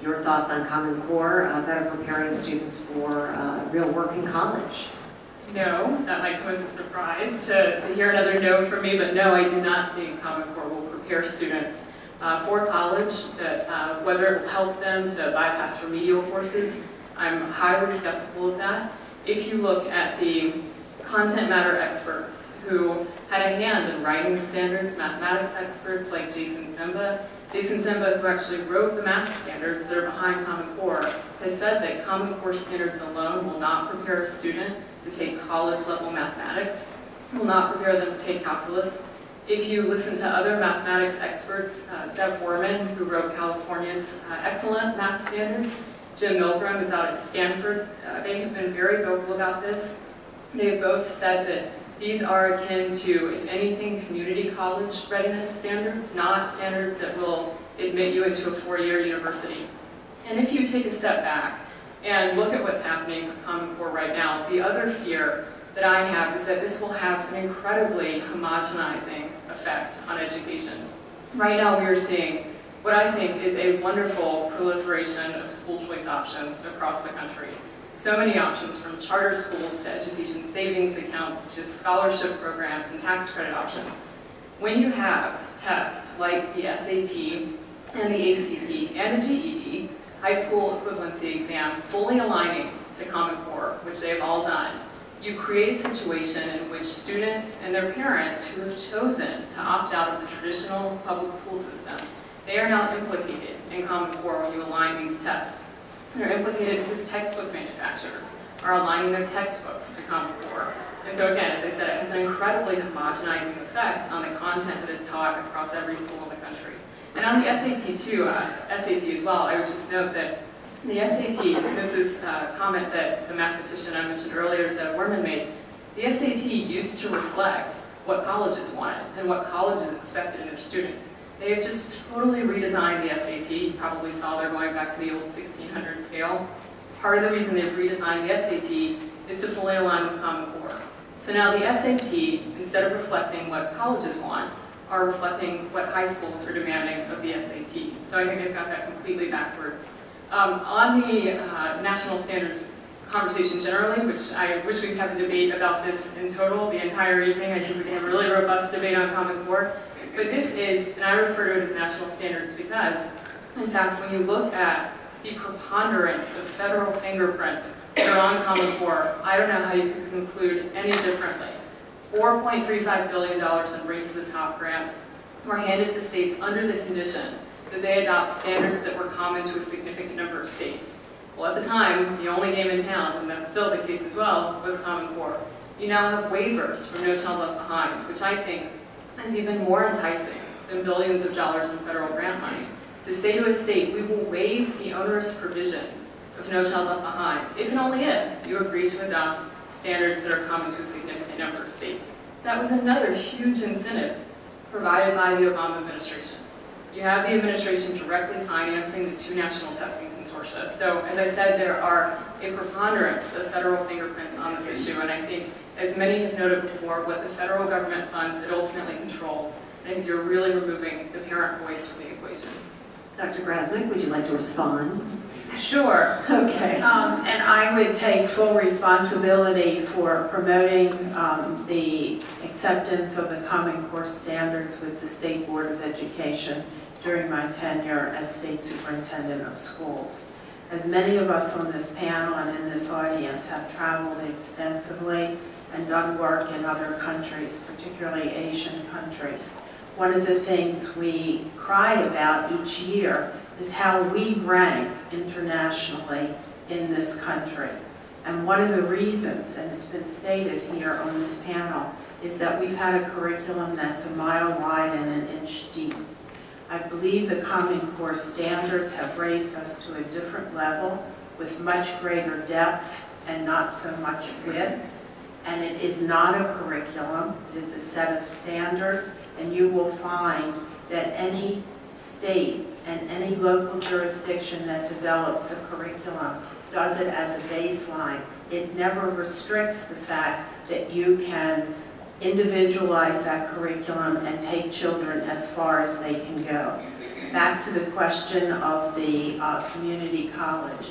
your thoughts on Common Core, better preparing students for real work in college? No, that might come as a surprise to hear another no from me, but no, I do not think Common Core will prepare students for college, that whether it will help them to bypass remedial courses. I'm highly skeptical of that. If you look at the content matter experts who had a hand in writing the standards, mathematics experts like Jason Zimba, who actually wrote the math standards that are behind Common Core, has said that Common Core standards alone will not prepare a student to take college-level mathematics, will not prepare them to take calculus. If you listen to other mathematics experts, Zev Worman, who wrote California's excellent math standards, Jim Milgram is out at Stanford, they have been very vocal about this. They've both said that these are akin to, if anything, community college readiness standards, not standards that will admit you into a four-year university. And if you take a step back and look at what's happening with Common Core right now, the other fear that I have is that this will have an incredibly homogenizing effect on education. Right now we are seeing what I think is a wonderful proliferation of school choice options across the country. So many options, from charter schools to education savings accounts to scholarship programs and tax credit options. When you have tests like the SAT and the ACT and the GED, high school equivalency exam, fully aligning to Common Core, which they have all done, you create a situation in which students and their parents who have chosen to opt out of the traditional public school system, they are now implicated in Common Core when you align these tests. They're implicated because textbook manufacturers are aligning their textbooks to Common Core. And so again, as I said, it has an incredibly homogenizing effect on the content that is taught across every school in the country. And on the SAT too, SAT as well, I would just note that the SAT, this is a comment that the mathematician I mentioned earlier, Zeb Werman, made, the SAT used to reflect what colleges wanted and what colleges expected in their students. They have just totally redesigned the SAT. You probably saw they're going back to the old 1600 scale. Part of the reason they've redesigned the SAT is to fully align with Common Core. So now the SAT, instead of reflecting what colleges want, are reflecting what high schools are demanding of the SAT. So I think they've got that completely backwards. On the national standards conversation generally, which I wish we could have a debate about this in total the entire evening. I think we can have a really robust debate on Common Core. But this is, and I refer to it as national standards because, in fact, when you look at the preponderance of federal fingerprints that are on Common Core, I don't know how you could conclude any differently. $4.35 billion in Race to the Top grants were handed to states under the condition that they adopt standards that were common to a significant number of states. Well, at the time, the only game in town, and that's still the case as well, was Common Core. You now have waivers from No Child Left Behind, which I think is even more enticing than billions of dollars in federal grant money. To say to a state, we will waive the onerous provisions of No Child Left Behind, if and only if you agree to adopt standards that are common to a significant number of states. That was another huge incentive provided by the Obama administration. You have the administration directly financing the two national testing consortia. So, as I said, there are a preponderance of federal fingerprints on this issue, and I think, as many have noted before, what the federal government funds, it ultimately controls. I think you're really removing the parent voice from the equation. Dr. Grasnick, would you like to respond? Sure. Okay. And I would take full responsibility for promoting the acceptance of the Common Core standards with the State Board of Education during my tenure as State Superintendent of Schools. As many of us on this panel and in this audience have traveled extensively and done work in other countries, particularly Asian countries, one of the things we cry about each year is how we rank internationally in this country. And one of the reasons, and it's been stated here on this panel, is that we've had a curriculum that's a mile wide and an inch deep. I believe the Common Core standards have raised us to a different level with much greater depth and not so much width. And it is not a curriculum, it is a set of standards, and you will find that any state and any local jurisdiction that develops a curriculum does it as a baseline. It never restricts the fact that you can individualize that curriculum and take children as far as they can go. Back to the question of the community college.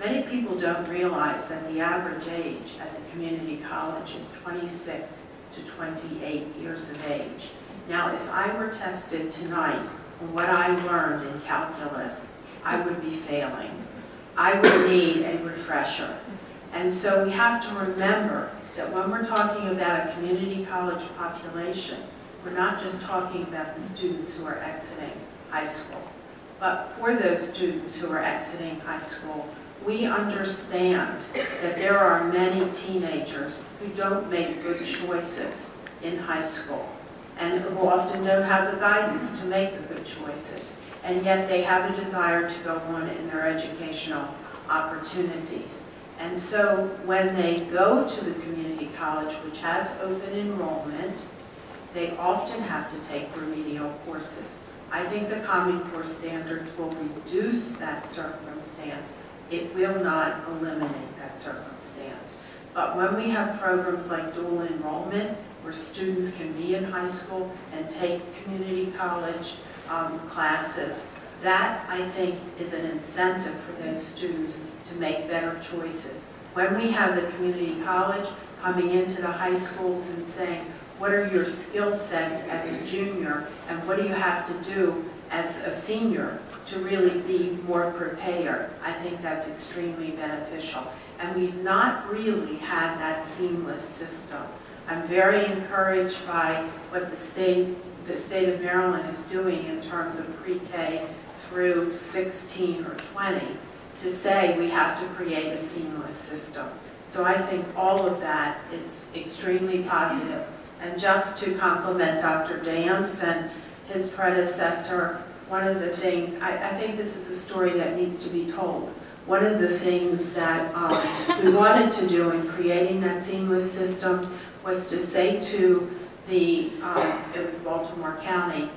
Many people don't realize that the average age at the community college is 26 to 28 years of age. Now, if I were tested tonight on what I learned in calculus, I would be failing. I would need a refresher. And so we have to remember that when we're talking about a community college population, we're not just talking about the students who are exiting high school. But for those students who are exiting high school, we understand that there are many teenagers who don't make good choices in high school and who often don't have the guidance to make the good choices. And yet they have a desire to go on in their educational opportunities. And so when they go to the community college, which has open enrollment, they often have to take remedial courses. I think the Common Core standards will reduce that circumstance. It will not eliminate that circumstance. But when we have programs like dual enrollment, where students can be in high school and take community college classes, that, I think, is an incentive for those students to make better choices. When we have the community college coming into the high schools and saying, what are your skill sets as a junior, and what do you have to do as a senior to really be more prepared? I think that's extremely beneficial. And we've not really had that seamless system. I'm very encouraged by what the state of Maryland is doing in terms of pre-K through 16 or 20 to say we have to create a seamless system. So I think all of that is extremely positive. And just to compliment Dr. Dance and his predecessor, one of the things, I think this is a story that needs to be told. One of the things that we wanted to do in creating that seamless system was to say to the, it was Baltimore County,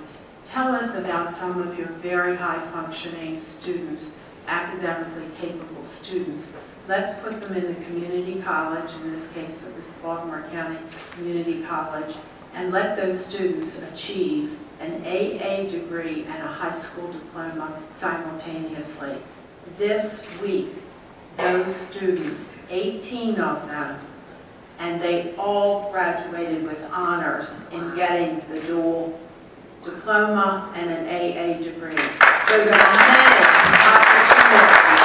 tell us about some of your very high functioning students, academically capable students. Let's put them in the community college, in this case it was Baltimore County Community College, and let those students achieve an AA degree and a high school diploma simultaneously. This week, those students, 18 of them, and they all graduated with honors in getting the dual diploma and an AA degree. So there are many opportunities.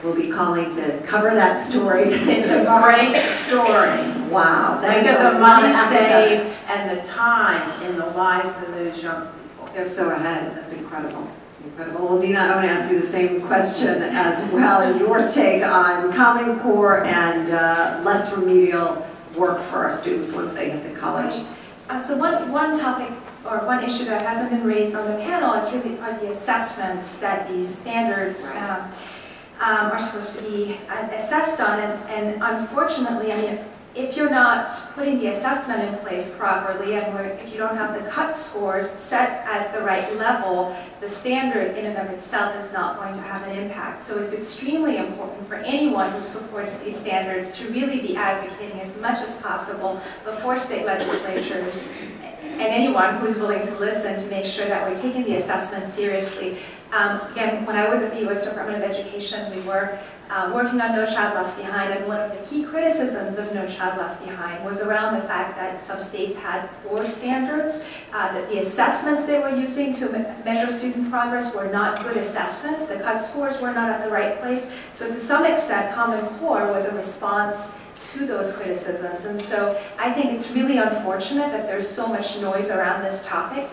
We'll be calling to cover that story. It's a great story. Wow. Think of the money saved and the time in the lives of those young people. They're so ahead. That's incredible. Incredible. Well, Dina, I want to ask you the same question as well. Your take on Common Core and less remedial work for our students once they hit the college. So one topic or one issue that hasn't been raised on the panel is really the assessments that these standards are supposed to be assessed on. And unfortunately, I mean, if you're not putting the assessment in place properly, and if you don't have the cut scores set at the right level, the standard in and of itself is not going to have an impact. So it's extremely important for anyone who supports these standards to really be advocating as much as possible before state legislatures and anyone who's willing to listen to make sure that we're taking the assessment seriously. Again, when I was at the U.S. Department of Education, we were working on No Child Left Behind, and one of the key criticisms of No Child Left Behind was around the fact that some states had poor standards, that the assessments they were using to measure student progress were not good assessments, the cut scores were not at the right place. So to some extent, Common Core was a response to those criticisms. And so I think it's really unfortunate that there's so much noise around this topic,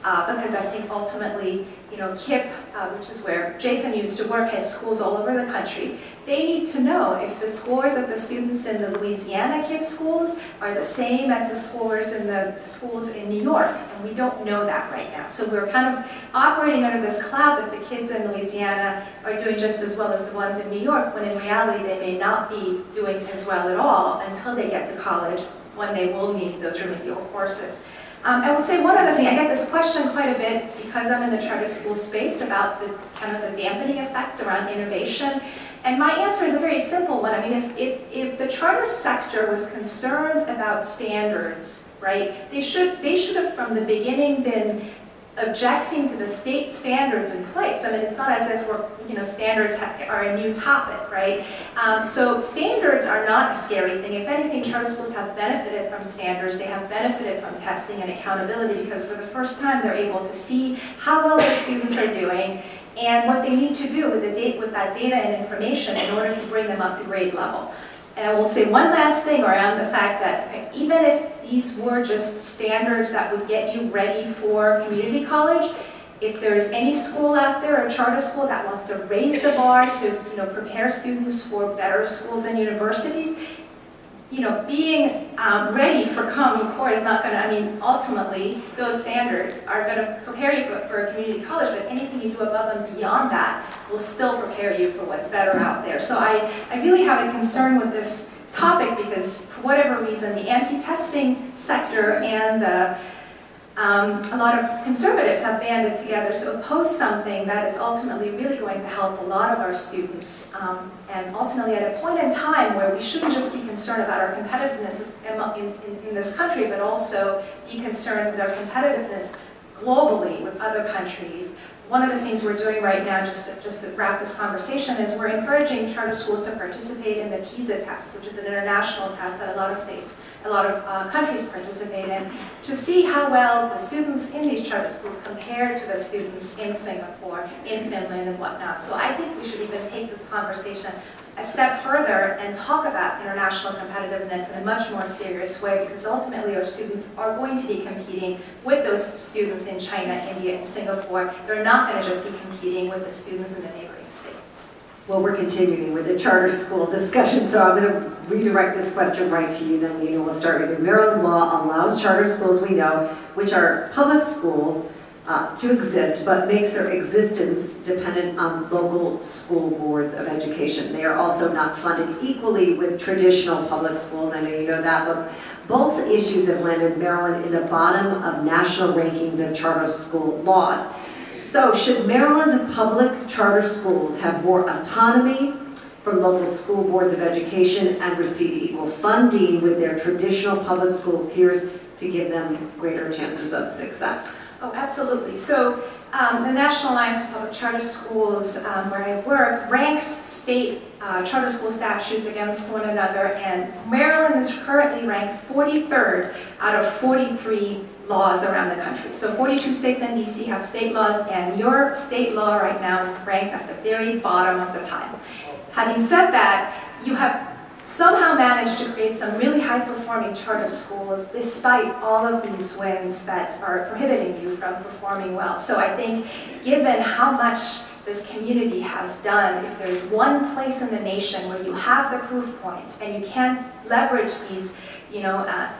because I think ultimately, you know, KIPP, which is where Jason used to work, has schools all over the country. They need to know if the scores of the students in the Louisiana KIPP schools are the same as the scores in the schools in New York, and we don't know that right now. So we're kind of operating under this cloud that the kids in Louisiana are doing just as well as the ones in New York, when in reality they may not be doing as well at all until they get to college, when they will need those remedial courses. I will say one other thing. I get this question quite a bit because I'm in the charter school space about the kind of the dampening effects around innovation. And my answer is a very simple one. I mean, if the charter sector was concerned about standards, right, they should have from the beginning been objecting to the state standards in place. I mean, it's not as if we're, you know, standards are a new topic, right? So standards are not a scary thing. If anything, charter schools have benefited from standards. They have benefited from testing and accountability, because for the first time they're able to see how well their students are doing and what they need to do with that data and information in order to bring them up to grade level. And I will say one last thing around the fact that even if these were just standards that would get you ready for community college, if there is any school out there, a charter school, that wants to raise the bar to, you know, prepare students for better schools and universities, you know, being ready for Common Core is not going to, I mean, ultimately, those standards are going to prepare you for a community college, but anything you do above and beyond that will still prepare you for what's better out there. So I really have a concern with this topic because, for whatever reason, the anti-testing sector and a lot of conservatives have banded together to oppose something that is ultimately really going to help a lot of our students, and ultimately at a point in time where we shouldn't just be concerned about our competitiveness in this country, but also be concerned with our competitiveness globally with other countries, one of the things we're doing right now, just to wrap this conversation, is we're encouraging charter schools to participate in the PISA test, which is an international test that a lot of countries participate in, to see how well the students in these charter schools compare to the students in Singapore, in Finland, and whatnot. So I think we should even take this conversation a step further and talk about international competitiveness in a much more serious way, because ultimately our students are going to be competing with those students in China, India, and Singapore. They're not going to just be competing with the students in the neighboring state. Well, we're continuing with the charter school discussion, so I'm going to redirect this question right to you then. We'll start with you. Maryland law allows charter schools, we know, which are public schools, to exist, but makes their existence dependent on local school boards of education. They are also not funded equally with traditional public schools. I know you know that, but both issues have landed Maryland in the bottom of national rankings of charter school laws. So should Maryland's public charter schools have more autonomy from local school boards of education and receive equal funding with their traditional public school peers to give them greater chances of success? Oh, absolutely. So the National Alliance of Public Charter Schools, where I work, ranks state charter school statutes against one another, and Maryland is currently ranked 43rd out of 43 laws around the country. So 42 states and DC have state laws, and your state law right now is ranked at the very bottom of the pile. Having said that, you have somehow managed to create some really high-performing charter schools despite all of these wins that are prohibiting you from performing well. So I think given how much this community has done, if there's one place in the nation where you have the proof points and you can leverage these,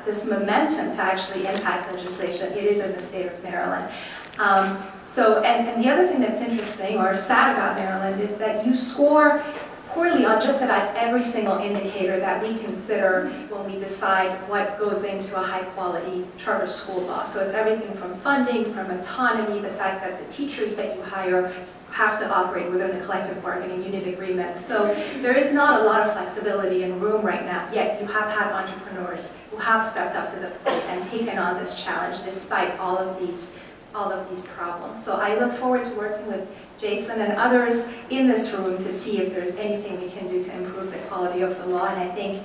this momentum to actually impact legislation, it is in the state of Maryland. And the other thing that's interesting or sad about Maryland is that you score poorly on just about every single indicator that we consider when we decide what goes into a high-quality charter school law. So it's everything from funding, from autonomy, the fact that the teachers that you hire have to operate within the collective bargaining unit agreement. So there is not a lot of flexibility in room right now, yet you have had entrepreneurs who have stepped up to the plate and taken on this challenge despite all of these problems. So I look forward to working with Jason and others in this room to see if there's anything we can do to improve the quality of the law. And I think,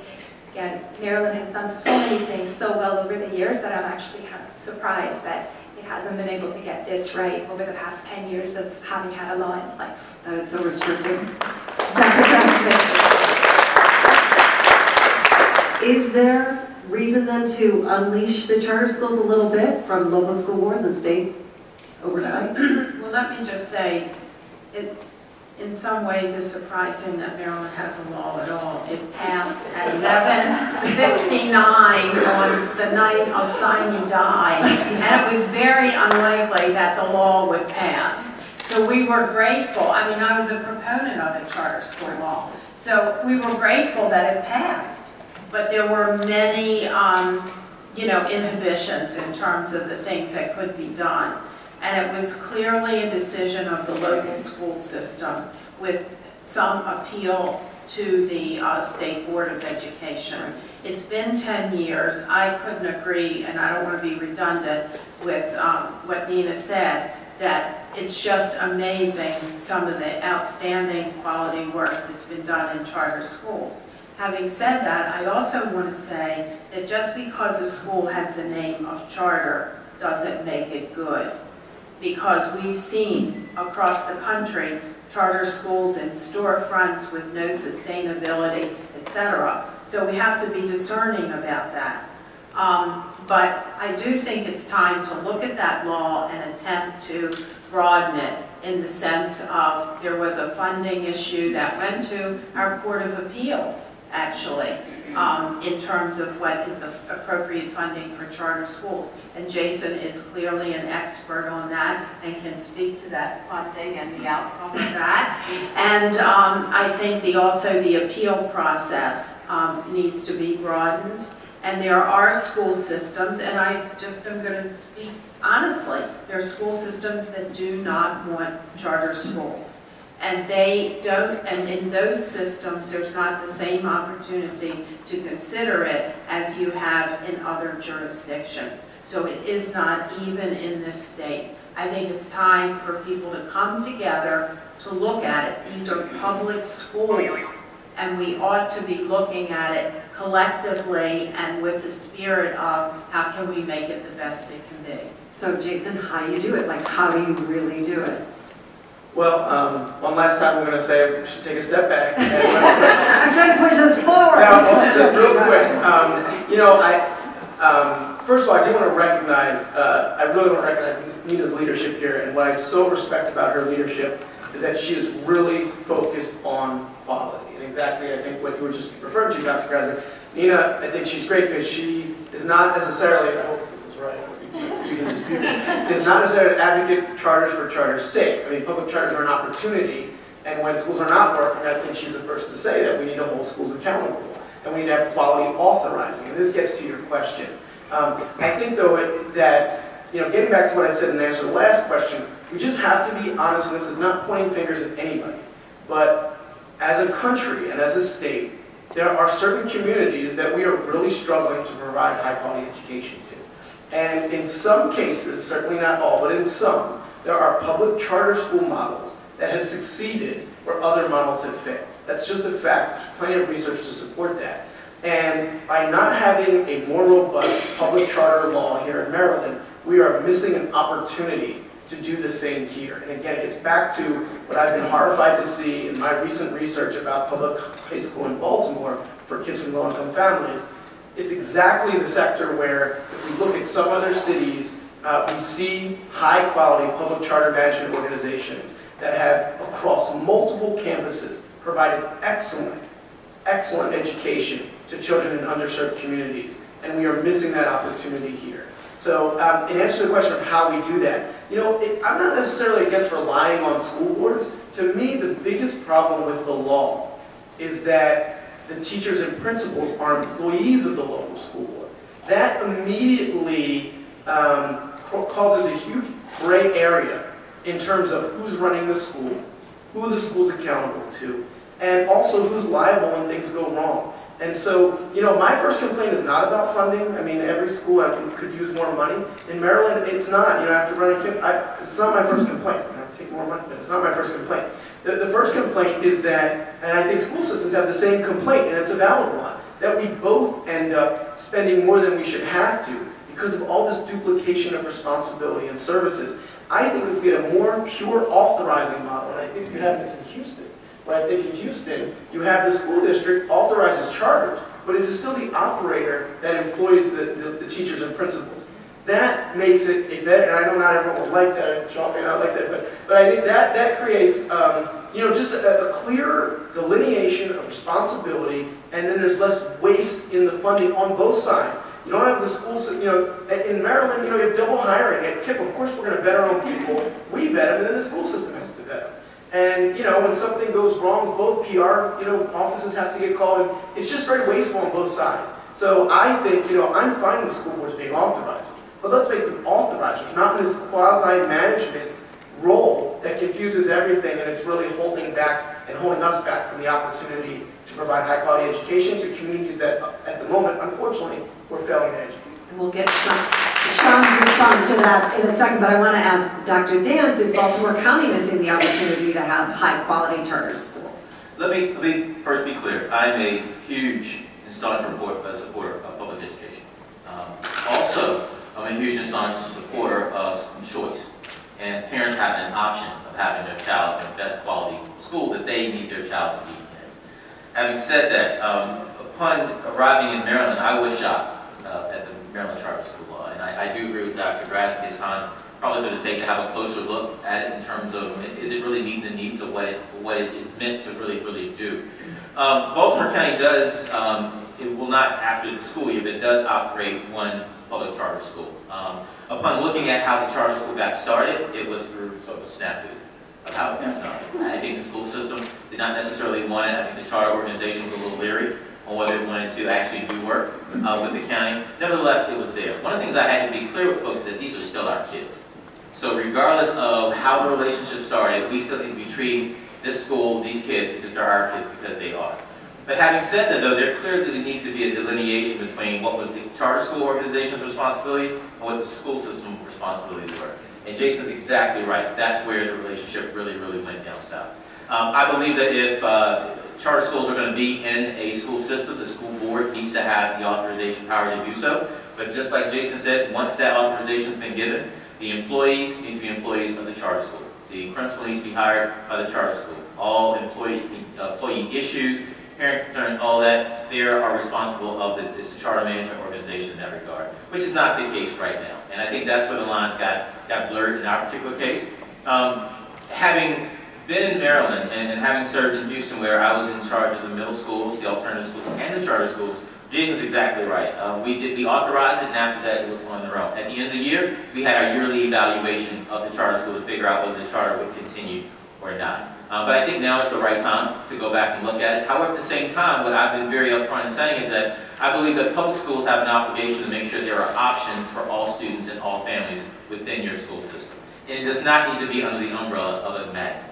again, Maryland has done so many things so well over the years that I'm actually kind of surprised that it hasn't been able to get this right over the past 10 years of having had a law in place. That is so restrictive. Dr. Craftsman, is there reason then to unleash the charter schools a little bit from local school boards and state oversight? Well, let me just say, it in some ways is surprising that Maryland has a law at all. It passed at 11:59 on the night of sine die, and it was very unlikely that the law would pass. So we were grateful. I mean, I was a proponent of the charter school law, so we were grateful that it passed. But there were many, inhibitions in terms of the things that could be done. And it was clearly a decision of the local school system with some appeal to the State Board of Education. It's been 10 years. I couldn't agree, and I don't want to be redundant with what Nina said, that it's just amazing some of the outstanding quality work that's been done in charter schools. Having said that, I also want to say that just because a school has the name of charter doesn't make it good. Because we've seen across the country charter schools in storefronts with no sustainability, etc. So we have to be discerning about that. But I do think it's time to look at that law and attempt to broaden it in the sense of there was a funding issue that went to our Court of Appeals, actually, in terms of what is the appropriate funding for charter schools. And Jason is clearly an expert on that and can speak to that funding and the outcome of that. And I think also the appeal process needs to be broadened. And there are school systems, and I just am going to speak honestly, there are school systems that do not want charter schools. And they don't, and in those systems, there's not the same opportunity to consider it as you have in other jurisdictions. So it is not even in this state. I think it's time for people to come together to look at it. These are public schools, and we ought to be looking at it collectively and with the spirit of how can we make it the best it can be. So Jason, how do you do it? Like, how do you really do it? Well, one last time I'm going to say we should take a step back. I'm trying to push us forward. Now, just real quick, you know, first of all, I do want to recognize, I really want to recognize Nina's leadership here, and what I so respect about her leadership is that she is really focused on quality. And exactly, I think what you were just referring to, Dr. Krasner. Nina, I think she's great because she is not necessarily, I hope this is right, you can dispute it, is not necessarily an advocate charters for charters' sake. I mean, public charters are an opportunity, and when schools are not working, I think she's the first to say that we need to hold schools accountable, and we need to have quality authorizing. And this gets to your question. I think, though, that, you know, getting back to what I said in answer to the last question, we just have to be honest, and this is not pointing fingers at anybody, but as a country and as a state, there are certain communities that we are really struggling to provide high-quality education to. And in some cases, certainly not all, but in some, there are public charter school models that have succeeded where other models have failed. That's just a fact. There's plenty of research to support that. And by not having a more robust public charter law here in Maryland, we are missing an opportunity to do the same here. And again, it gets back to what I've been horrified to see in my recent research about public high school in Baltimore for kids from low-income families. It's exactly the sector where, if we look at some other cities, we see high-quality public charter management organizations that have, across multiple campuses, provided excellent, excellent education to children in underserved communities. And we are missing that opportunity here. So in answer to the question of how we do that, you know, I'm not necessarily against relying on school boards. To me, the biggest problem with the law is that the teachers and principals are employees of the local school board. That immediately causes a huge gray area in terms of who's running the school, who the school's accountable to, and also who's liable when things go wrong. And so, you know, my first complaint is not about funding. I mean, every school could use more money. In Maryland, it's not. You know, after running, it's not my first complaint. I have to take more money, but it's not my first complaint. The first complaint is that, and I think school systems have the same complaint, and it's a valid one, that we both end up spending more than we should have to because of all this duplication of responsibility and services. I think if we had a more pure authorizing model, and I think you have this in Houston, but I think in Houston, you have the school district authorizes charters, but it is still the operator that employs the teachers and principals. That makes it a better, and I know not everyone will like that, Sean may not like that, but I think that creates, you know, just a clear delineation of responsibility, and then there's less waste in the funding on both sides. You don't have the schools, you know, in Maryland, you know, you have double hiring. At KIPP, of course, we're going to vet our own people. We vet them, and then the school system has to vet them. And, you know, when something goes wrong, both PR, you know, offices have to get called, and it's just very wasteful on both sides. So I think, you know, I'm fine with school boards being authorized, but let's make them authorizers, not in this quasi-management role that confuses everything, and it's really holding back and holding us back from the opportunity to provide high-quality education to communities that, at the moment, unfortunately, we're failing to educate. And we'll get Sean's response to that in a second, but I want to ask Dr. Dance, is Baltimore County missing the opportunity to have high-quality charter schools? Let me first be clear. I'm a huge and staunch supporter of public education. Also, I'm a huge and staunch supporter of school choice. And parents have an option of having their child in the best quality school that they need their child to be in. Having said that, upon arriving in Maryland, I was shocked at the Maryland Charter School Law. And I do agree with Dr. Grassley. It's time probably for the state to have a closer look at it in terms of, is it really meeting the needs of what it is meant to really do. Baltimore County does, it will not, after the school year, but it does operate one public charter school. Upon looking at how the charter school got started, it was through sort of a snafu of how it got started. I think the school system did not necessarily want it. I think the charter organization was a little leery on whether it wanted to actually do work with the county. Nevertheless, it was there. One of the things I had to be clear with folks is that these are still our kids. So regardless of how the relationship started, we still need to be treating this school, these kids, these are our kids because they are. But having said that, though, there clearly needs to be a delineation between what was the charter school organization's responsibilities and what the school system responsibilities were. And Jason's exactly right. That's where the relationship really went down south. I believe that if charter schools are going to be in a school system, the school board needs to have the authorization power to do so. But just like Jason said, once that authorization has been given, the employees need to be employees of the charter school. The principal needs to be hired by the charter school. All employee issues, parent concerns, all that, they are responsible of the charter management organization in that regard, which is not the case right now. And I think that's where the lines got blurred in our particular case. Having been in Maryland and having served in Houston, where I was in charge of the middle schools, the alternative schools, and the charter schools, Jason's exactly right. We authorized it, and after that it was on their own. At the end of the year, we had our yearly evaluation of the charter school to figure out whether the charter would continue or not. But I think now is the right time to go back and look at it. However, at the same time, what I've been very upfront in saying is that I believe that public schools have an obligation to make sure there are options for all students and all families within your school system. And it does not need to be under the umbrella of a magnet,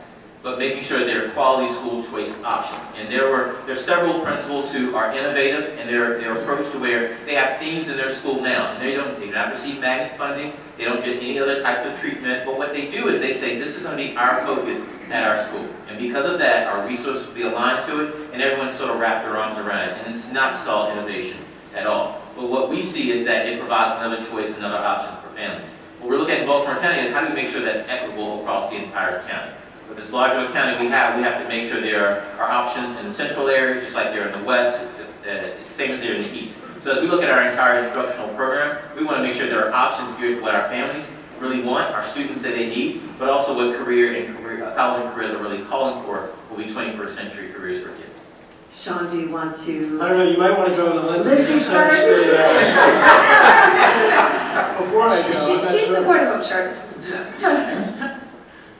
but making sure there are quality school choice options. And there are several principals who are innovative in their approach to where they have themes in their school now. And they do not receive magnet funding, they don't get any other types of treatment, but what they do is they say, this is going to be our focus at our school. And because of that, our resources will be aligned to it, and everyone sort of wrap their arms around it. And it's not stalled innovation at all. But what we see is that it provides another choice, another option for families. What we're looking at in Baltimore County is how do we make sure that's equitable across the entire county. With this larger county we have to make sure there are options in the central area, just like they're in the west, same as they're in the east. So as we look at our entire instructional program, we want to make sure there are options geared to what our families really want, our students say they need, but also what college careers are really calling for will be 21st century careers for kids. Sean, do you want to? I don't know, you might want to go to Lindsay. Lindsay first. Before I go, she's supportive of charter schools.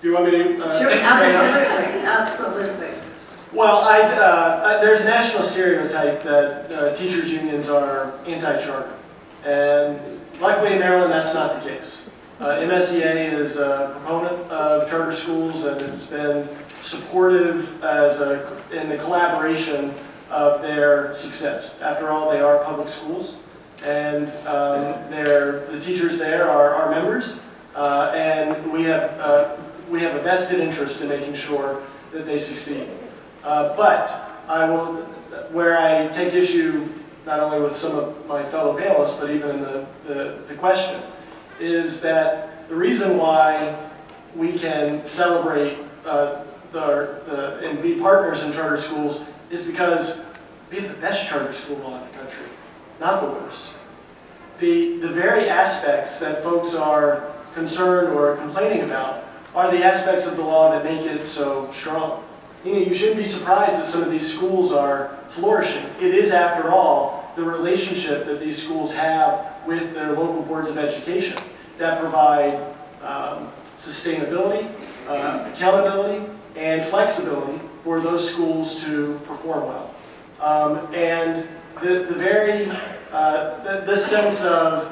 Do you want me to? Sure, absolutely, absolutely. Well, there's a national stereotype that teachers' unions are anti-charter. And luckily in Maryland, that's not the case. MSEA is a proponent of charter schools and has been supportive in the collaboration of their success. After all, they are public schools, and the teachers there are our members, and we have a vested interest in making sure that they succeed. But where I take issue not only with some of my fellow panelists, but even the question, is that the reason why we can celebrate and be partners in charter schools is because we have the best charter school law in the country, not the worst. The very aspects that folks are concerned or complaining about are the aspects of the law that make it so strong. You shouldn't be surprised that some of these schools are flourishing. It is, after all, the relationship that these schools have with their local boards of education that provide sustainability, accountability, and flexibility for those schools to perform well. And this sense of,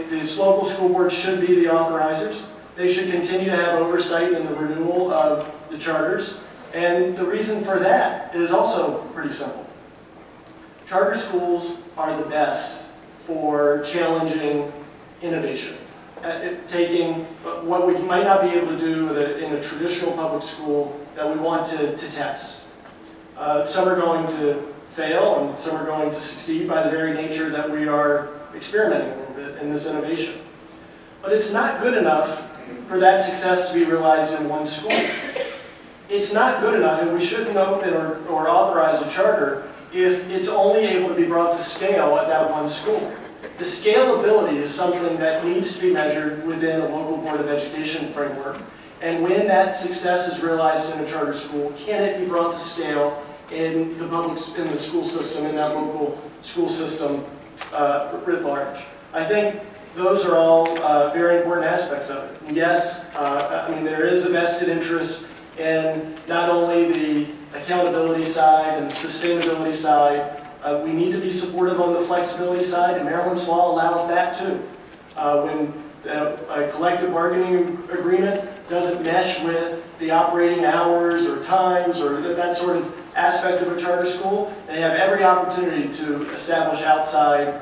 these local school boards should be the authorizers. They should continue to have oversight in the renewal of the charters. And the reason for that is also pretty simple. Charter schools are the best for challenging innovation, taking what we might not be able to do in a traditional public school that we want to test. Some are going to fail and some are going to succeed by the very nature that we are experimenting a little bit in this innovation. But it's not good enough for that success to be realized in one school. It's not good enough, and we shouldn't open or authorize a charter if it's only able to be brought to scale at that one school. The scalability is something that needs to be measured within a local board of education framework. And when that success is realized in a charter school, can it be brought to scale in the school system, in that local school system writ large? I think those are all very important aspects of it. And yes, I mean, there is a vested interest in not only the accountability side and the sustainability side. We need to be supportive on the flexibility side, and Maryland's law allows that too. When a collective bargaining agreement doesn't mesh with the operating hours or times or that sort of aspect of a charter school, they have every opportunity to establish outside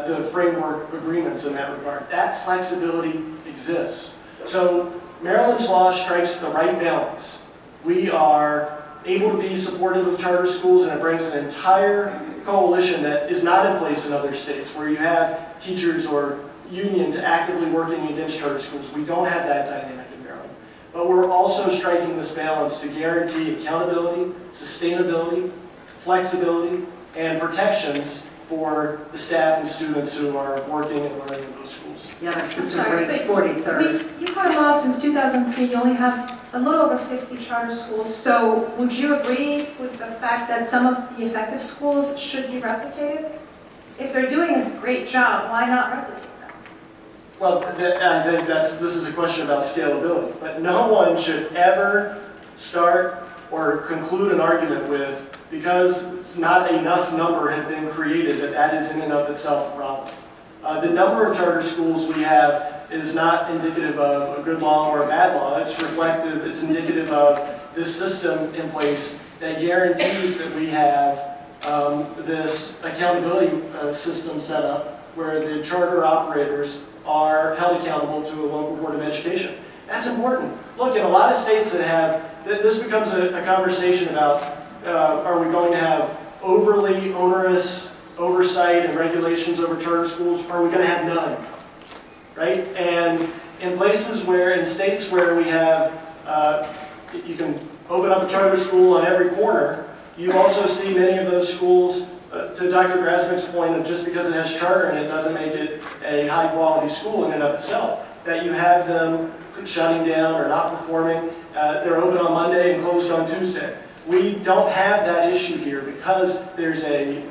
the framework agreements in that regard. That flexibility exists. So Maryland's law strikes the right balance. We are able to be supportive of charter schools, and it brings an entire coalition that is not in place in other states, where you have teachers or unions actively working against charter schools. We don't have that dynamic in Maryland. But we're also striking this balance to guarantee accountability, sustainability, flexibility, and protections for the staff and students who are working and learning in those schools. Yeah, our system ranks 43rd. You've had a law since 2003. You only have a little over 50 charter schools. So would you agree with the fact that some of the effective schools should be replicated? If they're doing a great job, why not replicate them? Well, I think this is a question about scalability. But no one should ever start or conclude an argument with, because not enough number have been created, that is in and of itself a problem. The number of charter schools we have is not indicative of a good law or a bad law. It's reflective, it's indicative of this system in place that guarantees that we have this accountability system set up where the charter operators are held accountable to a local board of education. That's important. Look, in a lot of states that have, this becomes a conversation about are we going to have overly onerous oversight and regulations over charter schools, or are we going to have none? Right? And in places where, in states where we have, you can open up a charter school on every corner, you also see many of those schools, to Dr. Grasmick's point of just because it has charter and it doesn't make it a high quality school in and of itself, that you have them shutting down or not performing. They're open on Monday and closed on Tuesday. We don't have that issue here because there is an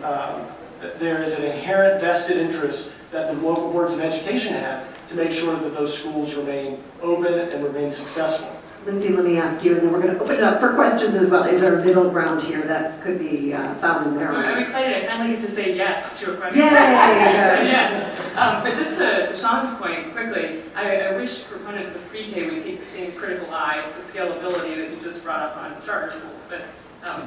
inherent vested interest that the local boards of education have to make sure that those schools remain open and remain successful. Lindsay, let me ask you, and then we're going to open it up for questions as well. Is there a middle ground here that could be found in Maryland? So I'm excited. I finally get to say yes to a question. Yay! Yes. But just to Sean's point, quickly, I wish proponents of pre-K would take the same critical eye to scalability that you just brought up on charter schools. But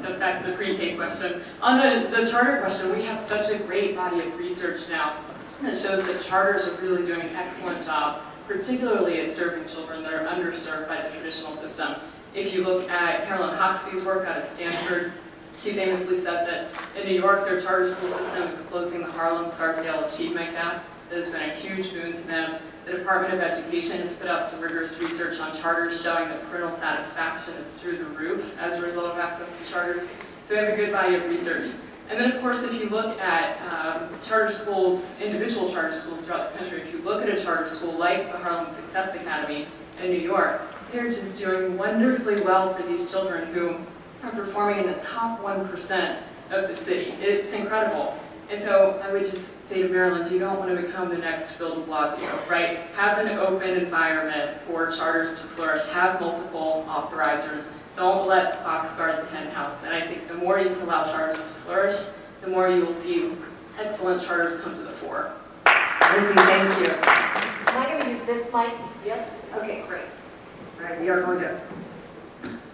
that's back to the pre-K question. On the charter question, we have such a great body of research now that shows that charters are really doing an excellent job, particularly at serving children that are underserved by the traditional system. If you look at Carolyn Hoxby's work out of Stanford, she famously said that in New York, their charter school system is closing the Harlem Scarsdale Achievement Gap. That has been a huge boon to them. The Department of Education has put out some rigorous research on charters showing that parental satisfaction is through the roof as a result of access to charters. So we have a good body of research. And then, of course, if you look at charter schools, individual charter schools throughout the country, if you look at a charter school like the Harlem Success Academy in New York, they're just doing wonderfully well for these children who are performing in the top 1% of the city. It's incredible. And so I would just say to Maryland, you don't want to become the next Phil de Blasio, right? Have an open environment for charters to flourish. Have multiple authorizers. Don't let the fox guard the hen house. And I think the more you can allow charters to flourish, the more you will see excellent charters come to the fore. Lindsay, thank you. Am I going to use this mic? Yes? Okay, great. All right, we are going to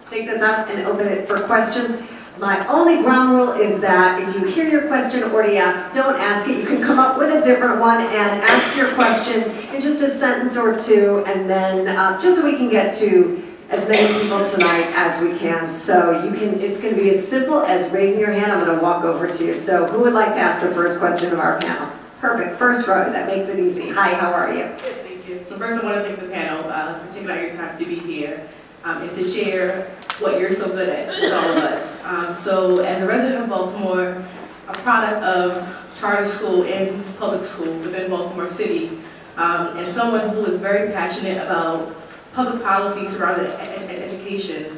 take this up and open it for questions. My only ground rule is that if you hear your question already asked, don't ask it. You can come up with a different one and ask your question in just a sentence or two, and then just so we can get to as many people tonight as we can. So you can, it's going to be as simple as raising your hand. I'm going to walk over to you. So who would like to ask the first question of our panel? Perfect, first row, that makes it easy. Hi, how are you? Good, thank you. So first I want to thank the panel for taking out your time to be here and to share what you're so good at with all of us. So as a resident of Baltimore, a product of charter school and public school within Baltimore City, and someone who is very passionate about public policy surrounding education,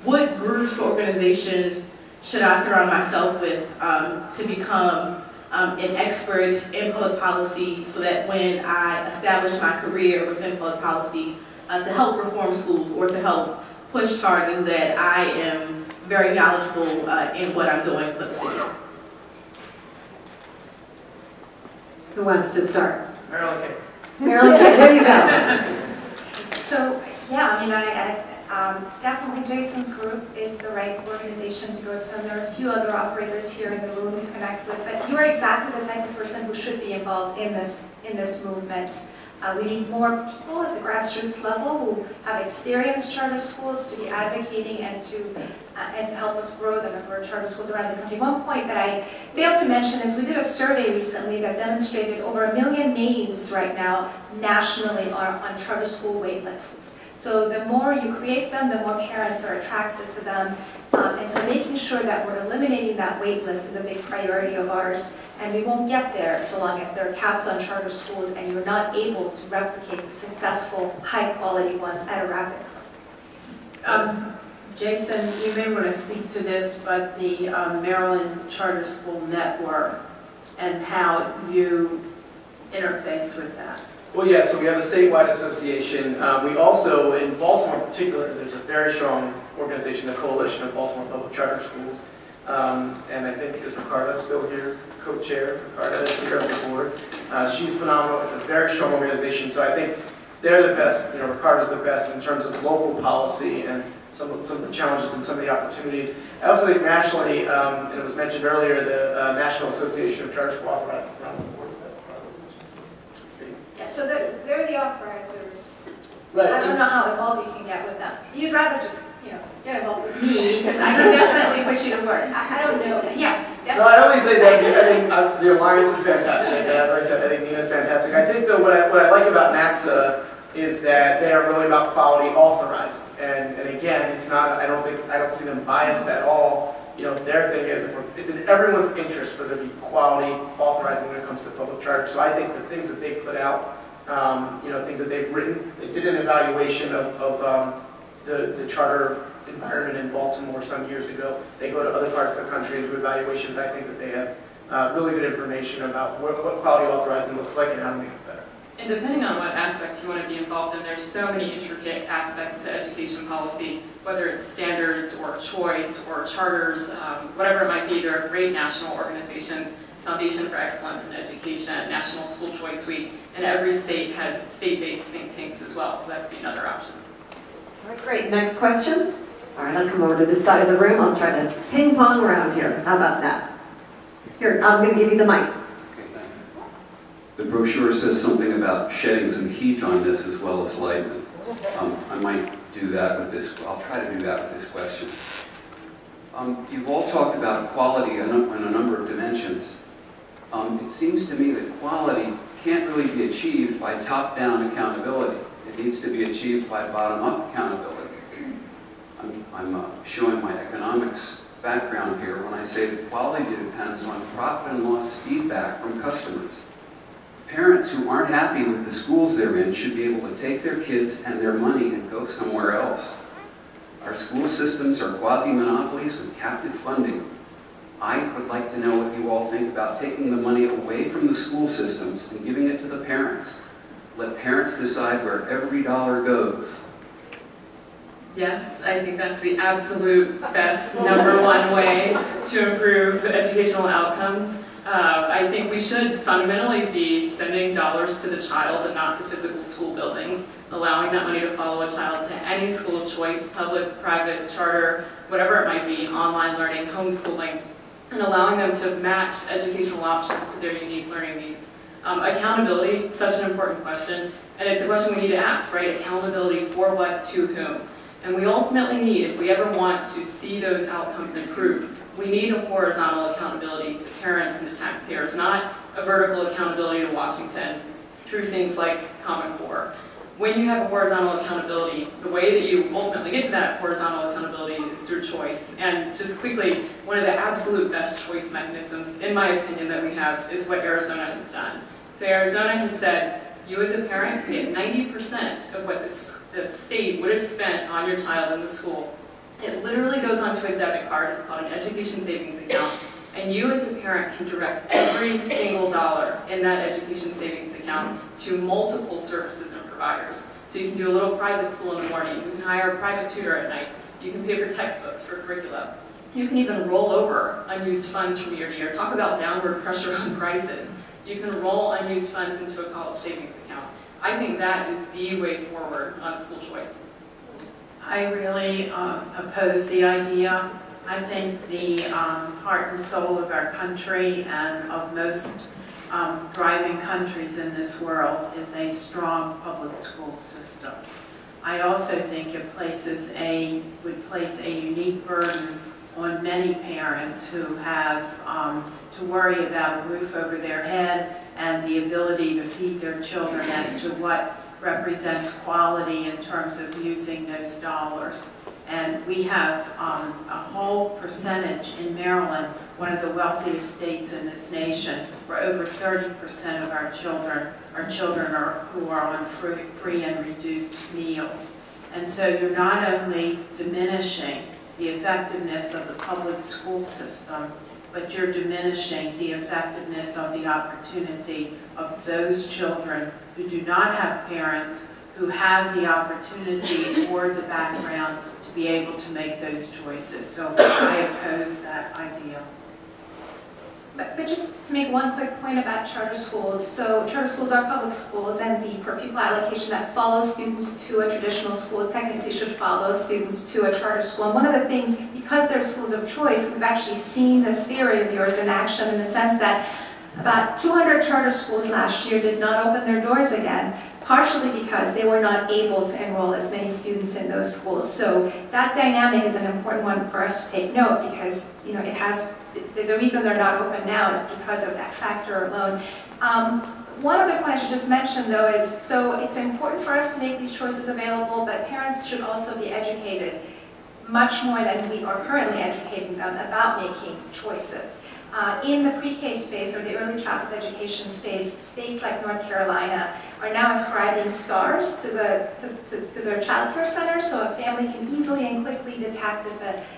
what groups or organizations should I surround myself with to become an expert in public policy so that when I establish my career within public policy to help reform schools or to help push charters, that I am very knowledgeable in what I'm doing for the city? Who wants to start? Marilyn King. Marilyn, there you go. So, yeah, I mean, definitely Jason's group is the right organization to go to, and there are a few other operators here in the room to connect with, but you are exactly the type of person who should be involved in this movement. We need more people at the grassroots level who have experienced charter schools to be advocating and to help us grow the number of charter schools around the country. One point that I failed to mention is we did a survey recently that demonstrated over 1 million names right now nationally are on charter school wait lists. So the more you create them, the more parents are attracted to them. And so making sure that we're eliminating that wait list is a big priority of ours. And we won't get there so long as there are caps on charter schools and you're not able to replicate the successful, high-quality ones at a rapid clip. Jason, you may want to speak to this, but the Maryland Charter School Network and how you interface with that. Well, yeah, so we have a statewide association. We also, in Baltimore in particular, there's a very strong organization, the Coalition of Baltimore Public Charter Schools. And I think, is Ricardo still here, co-chair? Ricardo is here on the board. She's phenomenal. It's a very strong organization. So I think they're the best, Ricardo's the best in terms of local policy and some of the challenges and some of the opportunities. I also think nationally, and it was mentioned earlier, the National Association of Charter School Authorized around the board. Yeah, so they're the authorizers. Right. I don't know how involved you can get with them. You'd rather just, get involved with me, because I can definitely push you to work. I don't know. Yeah, definitely. No, I only say that. I think the alliance is fantastic. And as I said, I think Nina's fantastic. I think, though, what I like about NACSA is that they are really about quality authorized. And again, it's not. I don't see them biased at all. Their thing is, it's in everyone's interest for there to be quality authorizing when it comes to public charter. So I think the things that they put out, things that they've written, they did an evaluation of the charter environment in Baltimore some years ago. They go to other parts of the country and do evaluations. I think that they have really good information about what quality authorizing looks like and how to make it better. And depending on what aspect you want to be involved in, there's so many intricate aspects to education policy, whether it's standards or choice or charters, whatever it might be. There are great national organizations, Foundation for Excellence in Education, National School Choice Week, and every state has state-based think tanks as well, so that would be another option. All right, great. Next question. All right, I'll come over to this side of the room. I'll try to ping pong around here. How about that? Here, I'm going to give you the mic. Okay, thanks. The brochure says something about shedding some heat on this as well as light. I might do that with this. I'll try to do that with this question. You've all talked about quality in a number of dimensions. It seems to me that quality can't really be achieved by top-down accountability. It needs to be achieved by bottom-up accountability. I'm showing my economics background here when I say that quality depends on profit and loss feedback from customers. Parents who aren't happy with the schools they're in should be able to take their kids and their money and go somewhere else. Our school systems are quasi-monopolies with captive funding. I would like to know what you all think about taking the money away from the school systems and giving it to the parents. Let parents decide where every dollar goes. Yes, I think that's the absolute best #1 way to improve educational outcomes. I think we should fundamentally be sending dollars to the child and not to physical school buildings, allowing that money to follow a child to any school of choice, public, private, charter, whatever it might be, online learning, homeschooling, and allowing them to match educational options to their unique learning needs. Accountability, such an important question, and it's a question we need to ask, right? Accountability for what, to whom? And we ultimately need, if we ever want to see those outcomes improve, we need a horizontal accountability to parents and to taxpayers, not a vertical accountability to Washington through things like Common Core. When you have a horizontal accountability, the way that you ultimately get to that horizontal accountability is through choice. And just quickly, one of the absolute best choice mechanisms, in my opinion, that we have is what Arizona has done. So Arizona has said, you as a parent get 90% of what the state would have spent on your child in the school. It literally goes onto a debit card. It's called an education savings account. And you as a parent can direct every single dollar in that education savings account to multiple services and providers. So you can do a little private school in the morning. You can hire a private tutor at night. You can pay for textbooks, for curricula. You can even roll over unused funds from year to year. Talk about downward pressure on prices. You can roll unused funds into a college savings account. I think that is the way forward on school choice. I really oppose the idea. I think the heart and soul of our country and of most thriving countries in this world is a strong public school system. I also think it would place a unique burden on many parents who have to worry about a roof over their head and the ability to feed their children as to what represents quality in terms of using those dollars. And we have a whole percentage in Maryland, one of the wealthiest states in this nation, where over 30% of our children who are on free and reduced meals. And so you're not only diminishing the effectiveness of the public school system, but you're diminishing the effectiveness of the opportunity of those children who do not have parents who have the opportunity or the background to be able to make those choices. So I oppose that idea. But just to make one quick point about charter schools. So charter schools are public schools, and the per pupil allocation that follows students to a traditional school technically should follow students to a charter school. And one of the things, because they're schools of choice, we've actually seen this theory of yours in action in the sense that about 200 charter schools last year did not open their doors again, partially because they were not able to enroll as many students in those schools. So that dynamic is an important one for us to take note, because it has, the reason they're not open now is because of that factor alone. One other point I should just mention though is, so it's important for us to make these choices available, but parents should also be educated much more than we are currently educating them about making choices. In the pre-K space, or the early childhood education space, states like North Carolina are now ascribing stars to their child care centers, so a family can easily and quickly detect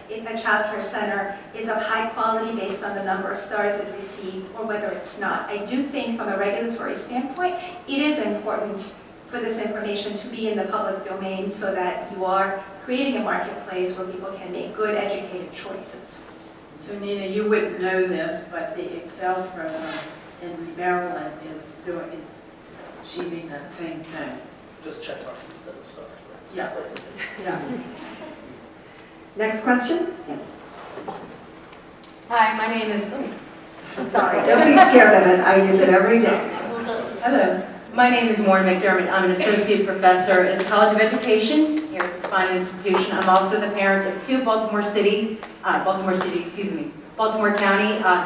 if a child care center is of high quality based on the number of stars it received, or whether it's not. I do think from a regulatory standpoint, it is important for this information to be in the public domain so that you are creating a marketplace where people can make good, educated choices. So Nina, you wouldn't know this, but the Excel program in Maryland is achieving that same thing. Just check marks instead of stars. Yeah. Next question? Yes. Hi, my name is, Sorry, don't be scared of it. I use it every day. hello. My name is Maureen McDermott. I'm an associate professor in the College of Education here at the Spine Institution. I'm also the parent of two Baltimore County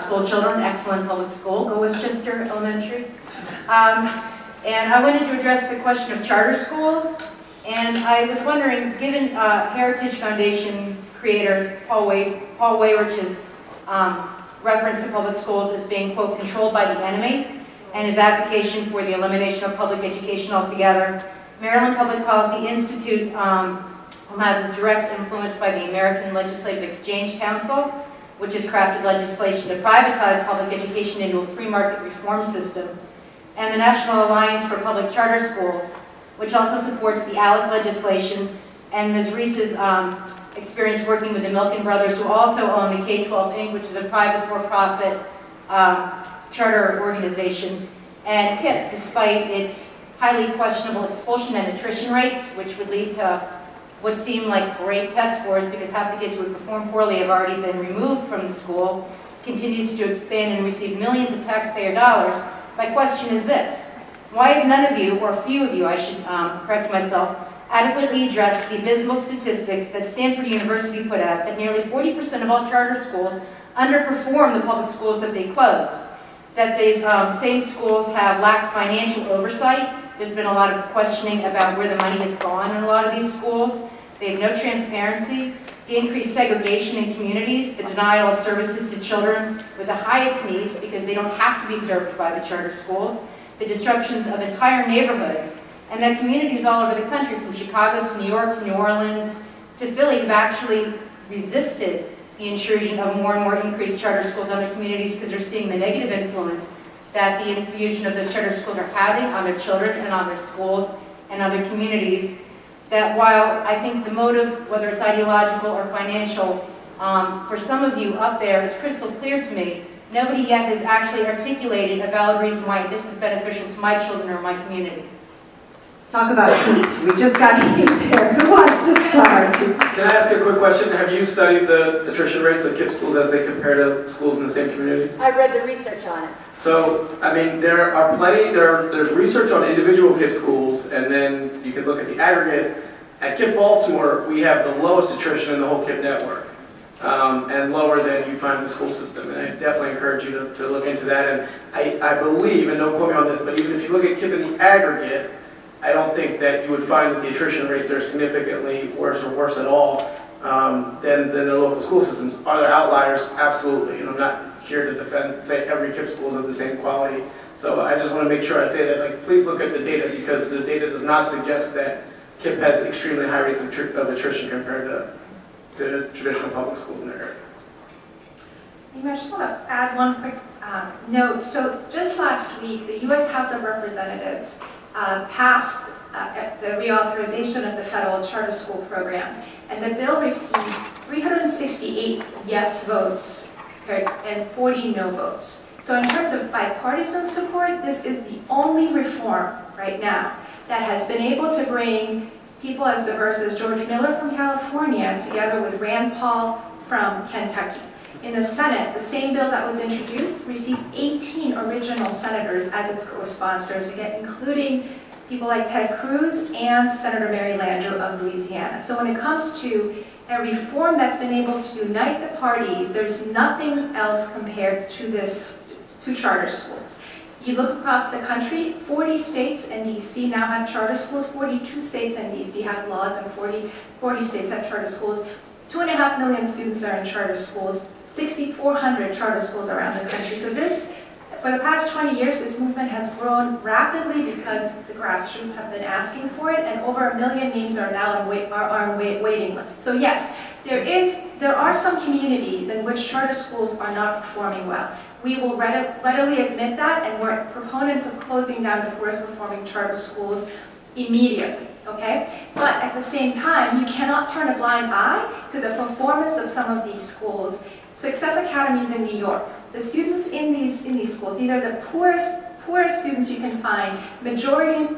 school children, excellent public school, Go Westchester Elementary. And I wanted to address the question of charter schools. And I was wondering, given Heritage Foundation creator Paul Weyrich's reference to public schools as being, quote, controlled by the enemy, and his advocation for the elimination of public education altogether, Maryland Public Policy Institute has a direct influence by the American Legislative Exchange Council, which has crafted legislation to privatize public education into a free market reform system, and the National Alliance for Public Charter Schools, which also supports the ALEC legislation, and Ms. Reese's experience working with the Milken Brothers, who also own the K-12 Inc., which is a private for-profit charter organization. And KIPP, despite its highly questionable expulsion and attrition rates, which would lead to what seem like great test scores because half the kids who would perform poorly have already been removed from the school, continues to expand and receive millions of taxpayer dollars. My question is this: why have none of you, or few of you, I should correct myself, adequately addressed the abysmal statistics that Stanford University put out that nearly 40% of all charter schools underperform the public schools that they closed? That these same schools have lacked financial oversight. There's been a lot of questioning about where the money has gone in a lot of these schools. They have no transparency. The increased segregation in communities, the denial of services to children with the highest needs because they don't have to be served by the charter schools, the disruptions of entire neighborhoods, and that communities all over the country, from Chicago to New York to New Orleans to Philly, have actually resisted the intrusion of more and more increased charter schools on their communities because they're seeing the negative influence that the infusion of those charter schools are having on their children and on their schools and other communities. That while I think the motive, whether it's ideological or financial, for some of you up there is crystal clear to me, nobody yet has actually articulated a valid reason why this is beneficial to my children or my community. Talk about heat. We just got heat there. Who wants to start? Can I ask you a quick question? Have you studied the attrition rates of KIPP schools as they compare to schools in the same communities? I've read the research on it. So, I mean, there are plenty, there's research on individual KIPP schools, and then you can look at the aggregate. At KIPP Baltimore, we have the lowest attrition in the whole KIPP network, and lower than you find in the school system. And I definitely encourage you to look into that. And I believe, and don't quote me on this, but even if you look at KIPP in the aggregate, I don't think that you would find that the attrition rates are significantly worse or worse at all than their local school systems. Are there outliers? Absolutely. And I'm not here to defend, say every KIPP school is of the same quality. So I just want to make sure I say that, like, please look at the data, because the data does not suggest that KIPP has extremely high rates of attrition compared to traditional public schools in their areas. I just want to add one quick note. So just last week, the U.S. House of Representatives passed the reauthorization of the federal charter school program, and the bill received 368 yes votes and 40 no votes. So in terms of bipartisan support, this is the only reform right now that has been able to bring people as diverse as George Miller from California together with Rand Paul from Kentucky. In the Senate, the same bill that was introduced received 18 original senators as its co-sponsors, again, including people like Ted Cruz and Senator Mary Landrieu of Louisiana. So when it comes to a reform that's been able to unite the parties, there's nothing else compared to to charter schools. You look across the country, 40 states and DC now have charter schools, 42 states and DC have laws, and 40 states have charter schools. 2.5 million students are in charter schools, 6,400 charter schools around the country. So this, for the past 20 years, this movement has grown rapidly because the grassroots have been asking for it, and over 1 million names are now on waiting lists. So yes, there are some communities in which charter schools are not performing well. We will readily admit that, and we're proponents of closing down the poorest performing charter schools immediately. Okay? But at the same time, you cannot turn a blind eye to the performance of some of these schools. Success Academies in New York, the students in these schools, these are the poorest students you can find. Majority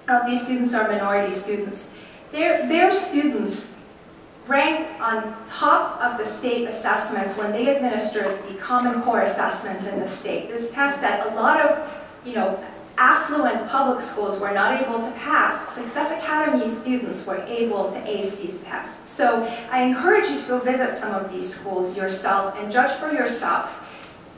of these students are minority students. Their students ranked on top of the state assessments when they administered the Common Core assessments in the state. This test that a lot of, affluent public schools were not able to pass. Success Academy students were able to ace these tests. So I encourage you to go visit some of these schools yourself and judge for yourself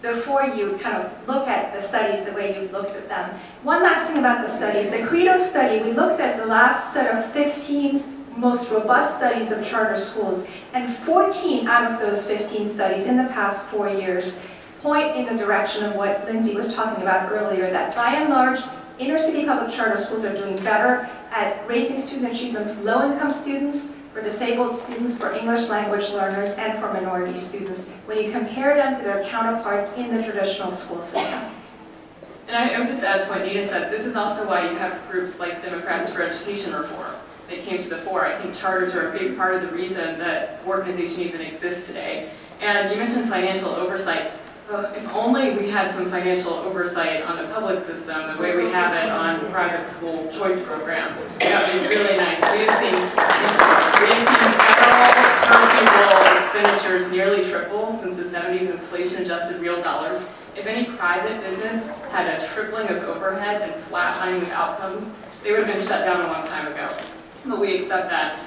before you kind of look at the studies the way you've looked at them. One last thing about the studies. The Credo study, we looked at the last set of 15 most robust studies of charter schools, and 14 out of those 15 studies in the past 4 years point in the direction of what Lindsay was talking about earlier, that by and large, inner city public charter schools are doing better at raising student achievement for low-income students, for disabled students, for English language learners, and for minority students when you compare them to their counterparts in the traditional school system. And I would just add to what Nita said, this is also why you have groups like Democrats for Education Reform that came to the fore. I think charters are a big part of the reason that organization even exists today. And you mentioned financial oversight. If only we had some financial oversight on the public system the way we have it on private school choice programs. That would be really nice. We have seen federal per pupil expenditures nearly triple since the 70s, inflation-adjusted real dollars. If any private business had a tripling of overhead and flatlining of outcomes, they would have been shut down a long time ago. But we accept that.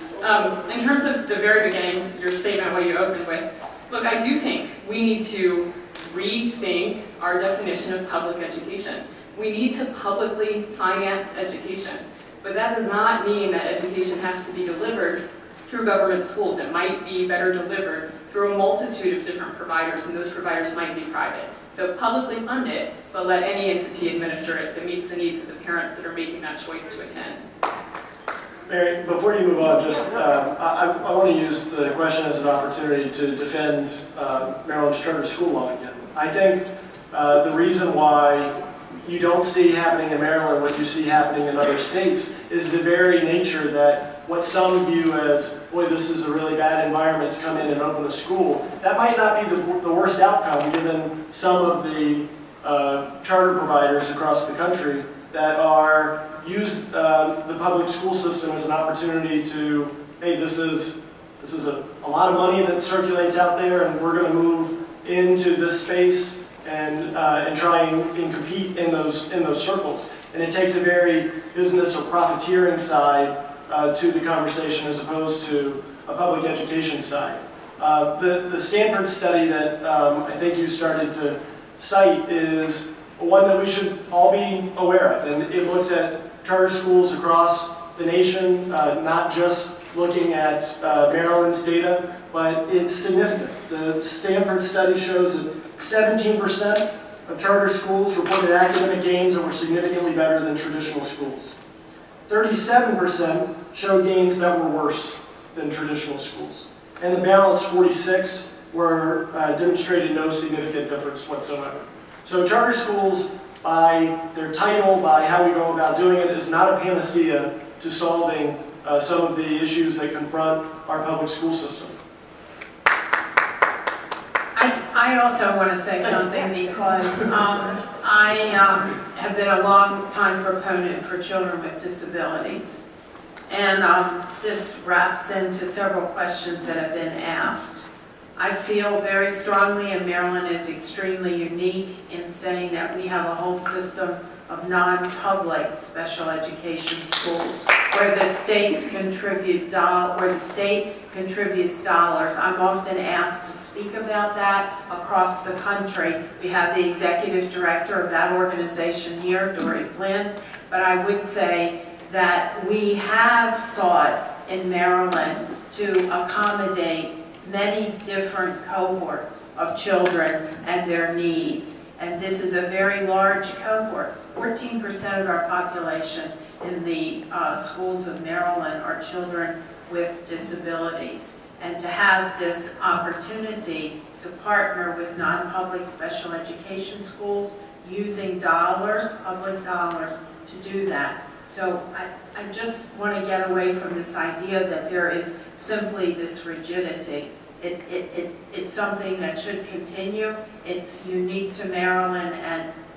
In terms of the very beginning, your statement, what you opened with, look, I do think we need to rethink our definition of public education. We need to publicly finance education, but that does not mean that education has to be delivered through government schools. It might be better delivered through a multitude of different providers, and those providers might be private. So publicly fund it, but let any entity administer it that meets the needs of the parents that are making that choice to attend. Mary, before you move on, just I want to use the question as an opportunity to defend Maryland's charter school law again. I think the reason why you don't see happening in Maryland what you see happening in other states is the very nature that what some view as, boy, this is a really bad environment to come in and open a school. That might not be the worst outcome given some of the charter providers across the country that are use the public school system as an opportunity to, hey, this is a lot of money that circulates out there, and we're going to move into this space and try and compete in those circles. And it takes a very business or profiteering side to the conversation as opposed to a public education side. The Stanford study that I think you started to cite is one that we should all be aware of, and it looks at charter schools across the nation, not just looking at Maryland's data, but it's significant. The Stanford study shows that 17% of charter schools reported academic gains that were significantly better than traditional schools. 37% showed gains that were worse than traditional schools. And the balance, 46, were demonstrated no significant difference whatsoever. So charter schools, by their title, by how we go about doing it, is not a panacea to solving some of the issues that confront our public school system. I also want to say something because I have been a long time proponent for children with disabilities. And this wraps into several questions that have been asked. I feel very strongly, and Maryland is extremely unique in saying that we have a whole system of non-public special education schools where the states contribute contributes dollars. I'm often asked to speak about that across the country. We have the executive director of that organization here, Dory Flynn, but I would say that we have sought in Maryland to accommodate many different cohorts of children and their needs. And this is a very large cohort. 14% of our population in the schools of Maryland are children with disabilities. And to have this opportunity to partner with non-public special education schools using dollars, public dollars, to do that. So I just want to get away from this idea that there is simply this rigidity. It's something that should continue. It's unique to Maryland,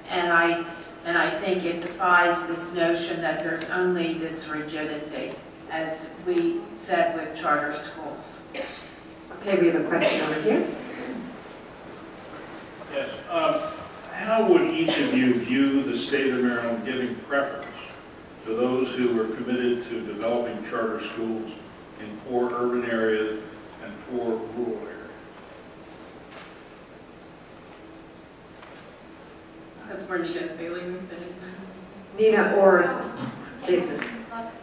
and I think it defies this notion that there's only this rigidity, as we said with charter schools. Okay, we have a question over here. Yes. How would each of you view the state of Maryland giving preference to those who are committed to developing charter schools in poor urban areas and poor rural areas? That's where Nina's Bailey moved in. Nina or Jason?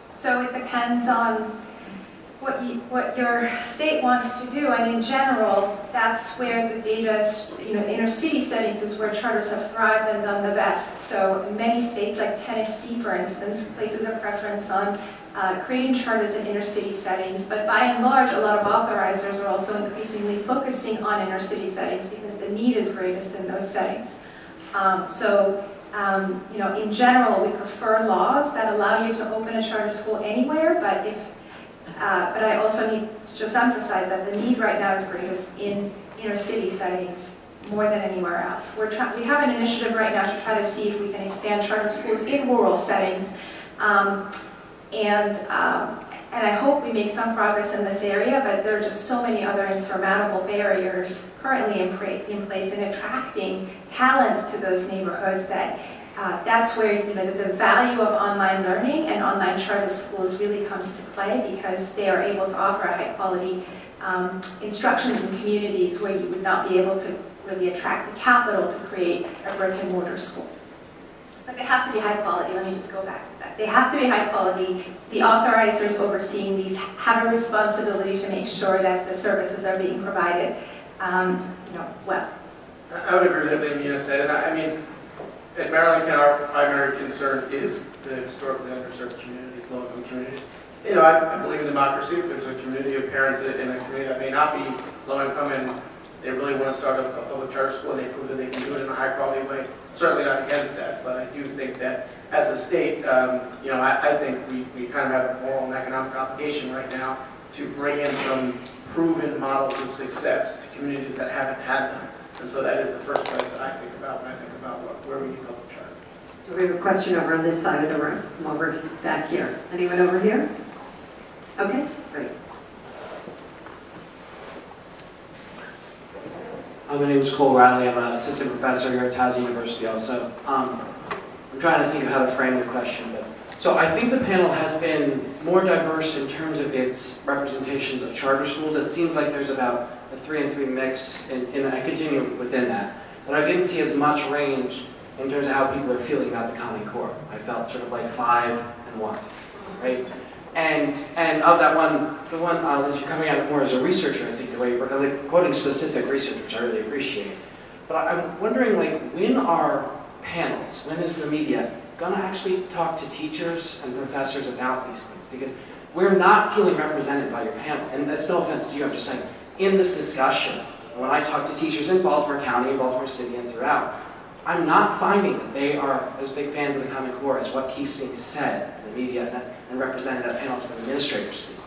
So it depends on what your state wants to do. And in general, that's where the data is, inner city settings is where charters have thrived and done the best. So in many states like Tennessee, for instance, places a preference on creating charters in inner city settings. But by and large, a lot of authorizers are also increasingly focusing on inner city settings because the need is greatest in those settings. In general, we prefer laws that allow you to open a charter school anywhere, but I also need to just emphasize that the need right now is greatest in inner city settings more than anywhere else. We have an initiative right now to try to see if we can expand charter schools in rural settings, and I hope we make some progress in this area, but there are just so many other insurmountable barriers currently in place in attracting talent to those neighborhoods that that's where the value of online learning and online charter schools really comes to play, because they are able to offer a high quality instruction in communities where you would not be able to really attract the capital to create a brick and mortar school. But they have to be high quality. Let me just go back to that. They have to be high quality. The authorizers overseeing these have a responsibility to make sure that the services are being provided well. I would agree with everything Nina said, and I mean, at Maryland, our primary concern is the historically underserved communities, low-income communities. I believe in democracy. If there's a community of parents in a community that may not be low-income and they really want to start a public charter school and they prove that they can do it in a high-quality way, certainly not against that. But I do think that as a state, I think we kind of have a moral and economic obligation right now to bring in some proven models of success to communities that haven't had them. And so that is the first place that I think about when I think about where we need public charter. We have a question over on this side of the room. I'm over back here. Anyone over here? Okay, great. My name is Cole Riley. I'm an assistant professor here at Towson University also. I'm trying to think of how to frame the question. So I think the panel has been more diverse in terms of its representations of charter schools. It seems like there's about a 3-and-3 mix in a continuum within that. But I didn't see as much range in terms of how people are feeling about the Common Core. I felt sort of like 5 and 1, right? And of that one, the one, as you're coming at it more as a researcher, I think the way you're like, quoting specific research, which I really appreciate. But I'm wondering, like, when are panels, when is the media going to actually talk to teachers and professors about these things? Because we're not feeling represented by your panel. And that's no offense to you, I'm just saying, in this discussion, when I talk to teachers in Baltimore County, Baltimore City, and throughout, I'm not finding that they are as big fans of the Common Core as what keeps being said in the media and represented at panels from administrators speak.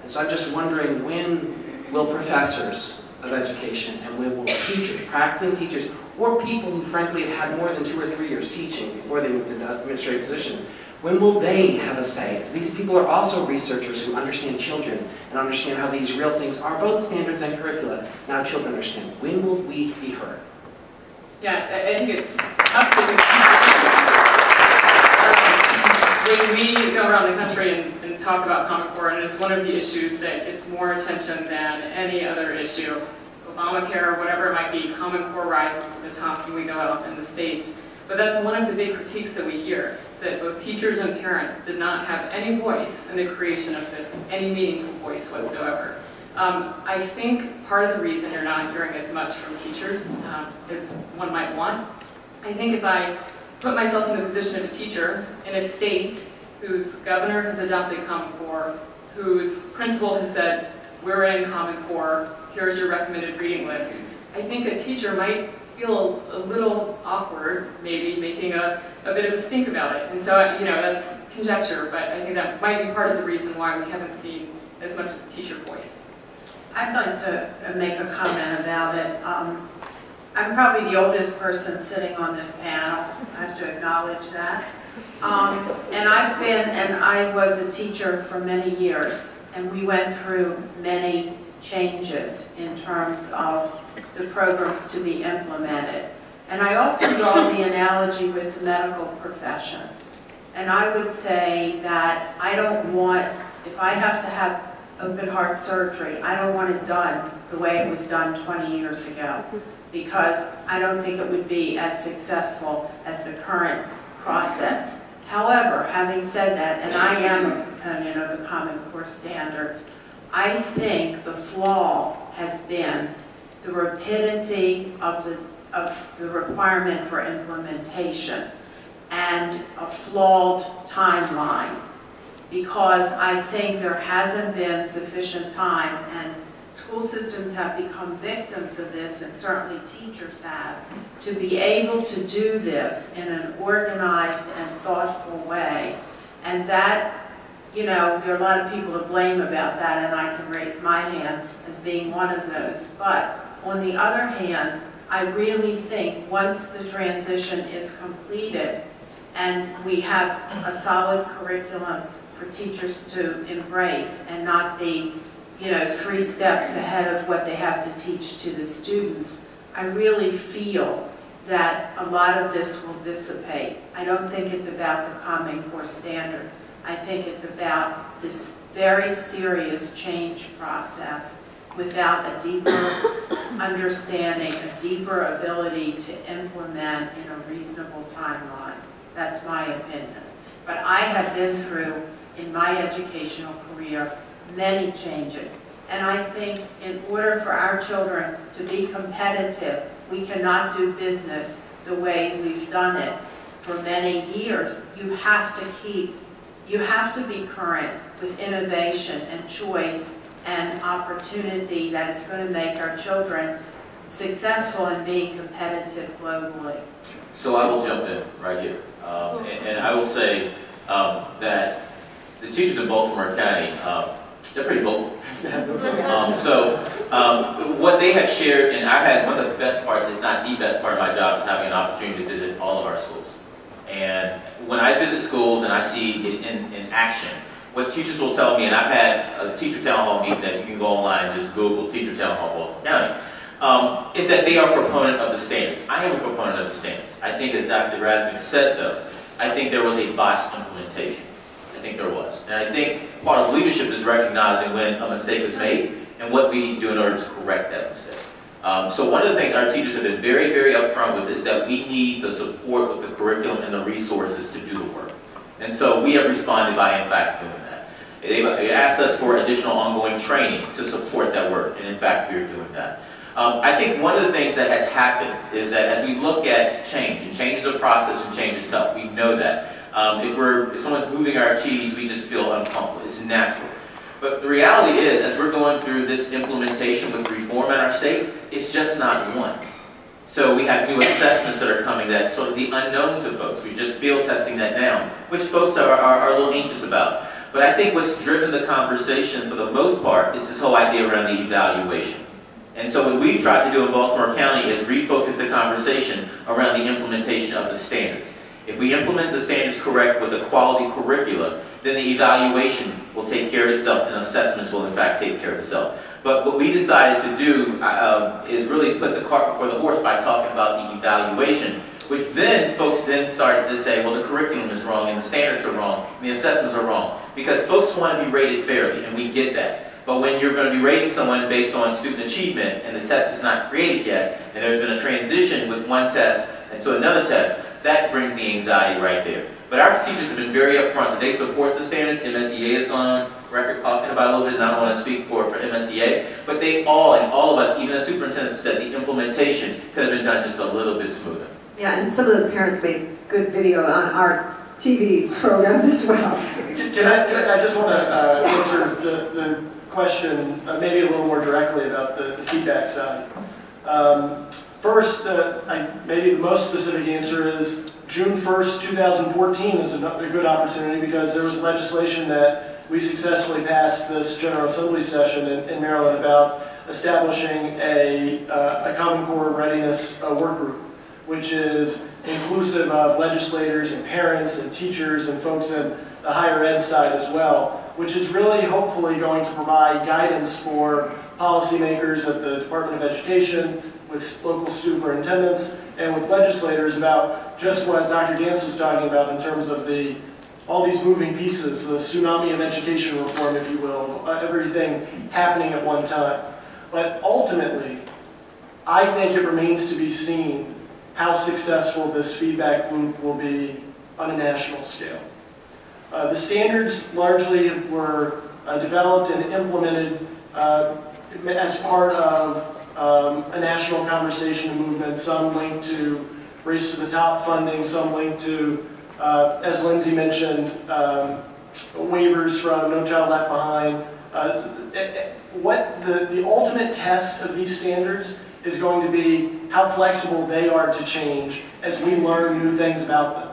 And so I'm just wondering, when will professors of education and when will teachers, practicing teachers, or people who frankly have had more than 2 or 3 years teaching before they moved into administrative positions, when will they have a say? Because these people are also researchers who understand children and understand how these real things are both standards and curricula. Now children understand. When will we be heard? Yeah, I think it's tough because when we go around the country and talk about Common Core, and it's one of the issues that gets more attention than any other issue, Obamacare, whatever it might be, Common Core rises to the top when we go out in the States. But that's one of the big critiques that we hear, that both teachers and parents did not have any voice in the creation of this, any meaningful voice whatsoever. I think part of the reason you're not hearing as much from teachers as one might want. I think if I put myself in the position of a teacher in a state whose governor has adopted Common Core, whose principal has said, we're in Common Core, here's your recommended reading list, I think a teacher might feel a little awkward, maybe making a bit of a stink about it. And so, you know, that's conjecture, but I think that might be part of the reason why we haven't seen as much of a teacher voice. I'd like to make a comment about it. I'm probably the oldest person sitting on this panel. I have to acknowledge that. And I was a teacher for many years, and we went through many changes in terms of the programs to be implemented. And I often draw the analogy with the medical profession. And I would say that I don't want, if I have to have open heart surgery, I don't want it done the way it was done 20 years ago, because I don't think it would be as successful as the current process. However, having said that, and I am a proponent of the Common Core standards, I think the flaw has been the rapidity of the requirement for implementation and a flawed timeline, because I think there hasn't been sufficient time, and school systems have become victims of this, and certainly teachers have, to be able to do this in an organized and thoughtful way. And that, you know, there are a lot of people to blame about that, and I can raise my hand as being one of those. But on the other hand, I really think once the transition is completed and we have a solid curriculum for teachers to embrace and not be, you know, 3 steps ahead of what they have to teach to the students, I really feel that a lot of this will dissipate. I don't think it's about the Common Core standards. I think it's about this very serious change process without a deeper understanding, a deeper ability to implement in a reasonable timeline. That's my opinion. But I have been through, in my educational career, many changes. And I think in order for our children to be competitive, we cannot do business the way we've done it for many years. You have to be current with innovation and choice and opportunity that is going to make our children successful in being competitive globally. So I will jump in right here. And I will say that the teachers in Baltimore County, they're pretty vocal. What they have shared, and I had one of the best parts, if not the best part of my job, is having an opportunity to visit all of our schools. And when I visit schools and I see it in action, what teachers will tell me, and I've had a teacher town hall meeting that you can go online and just Google teacher town hall Baltimore County, is that they are a proponent of the standards. I am a proponent of the standards. I think, as Dr. Rasmussen said though, I think there was a botched implementation. I think there was. And I think part of leadership is recognizing when a mistake is made and what we need to do in order to correct that mistake. So one of the things our teachers have been very, very upfront with is that we need the support with the curriculum and the resources to do the work. And so we have responded by, in fact, doing that. They asked us for additional ongoing training to support that work, and in fact, we are doing that. I think one of the things that has happened is that as we look at change, and change is a process and change is tough, we know that. If someone's moving our cheese, we just feel uncomfortable. It's natural. But the reality is, as we're going through this implementation with reform in our state, it's just not one. So we have new assessments that are coming that's sort of the unknown to folks. We're just field testing that now, which folks are a little anxious about. But I think what's driven the conversation for the most part is this whole idea around the evaluation. And so what we've tried to do in Baltimore County is refocus the conversation around the implementation of the standards. If we implement the standards correct with a quality curricula, then the evaluation will take care of itself and assessments will in fact take care of itself. But what we decided to do is really put the cart before the horse by talking about the evaluation, which then folks then started to say, well, the curriculum is wrong and the standards are wrong and the assessments are wrong. Because folks want to be rated fairly, and we get that. But when you're going to be rating someone based on student achievement and the test is not created yet, and there's been a transition with one test to another test, that brings the anxiety right there. But our teachers have been very upfront that they support the standards. MSEA has gone on record talking about it a little bit, and I don't want to speak for MSEA, but they all, and all of us, even as superintendents, said the implementation could have been done just a little bit smoother. Yeah, and some of those parents made good video on our TV programs as well. I just want to answer the question maybe a little more directly about the feedback side. First, maybe the most specific answer is June 1st, 2014 is a good opportunity because there was legislation that we successfully passed this General Assembly session in Maryland about establishing a Common Core Readiness work group, which is inclusive of legislators and parents and teachers and folks in the higher ed side as well, which is really hopefully going to provide guidance for policymakers at the Department of Education, with local superintendents, and with legislators about just what Dr. Dance was talking about in terms of all these moving pieces, the tsunami of education reform, if you will, everything happening at one time. But ultimately, I think it remains to be seen how successful this feedback loop will be on a national scale. The standards largely were developed and implemented as part of a national conversation movement, some linked to Race to the Top funding, some linked to, as Lindsay mentioned, waivers from No Child Left Behind. What the ultimate test of these standards is going to be how flexible they are to change as we learn new things about them.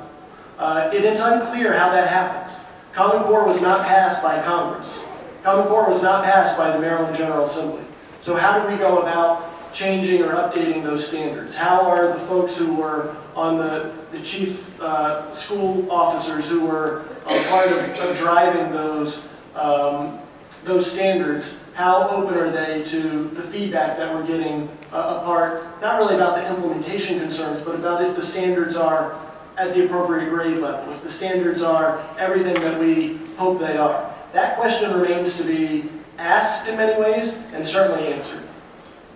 It's unclear how that happens. Common Core was not passed by Congress. Common Core was not passed by the Maryland General Assembly. So how do we go about changing or updating those standards? How are the folks who were on the chief school officers who were part of driving those standards, how open are they to the feedback that we're getting apart, not really about the implementation concerns, but about if the standards are at the appropriate grade level, if the standards are everything that we hope they are. That question remains to be asked in many ways and certainly answered.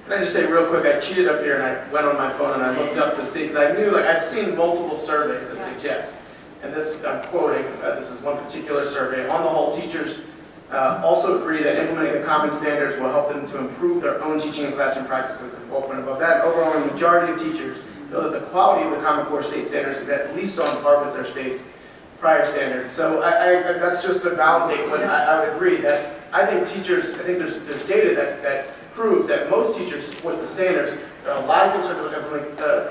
Can I just say real quick, I cheated up here and I went on my phone and I looked up to see, because I knew, I've seen multiple surveys that suggest, and this, I'm quoting, this is one particular survey, on the whole, teachers also agree that implementing the common standards will help them to improve their own teaching and classroom practices. And above that, overwhelming majority of teachers feel that the quality of the Common Core state standards is at least on par with their state's prior standards. So that's just to validate what I would agree that I think teachers, I think there's data that proves that most teachers support the standards. There are a lot of concerns with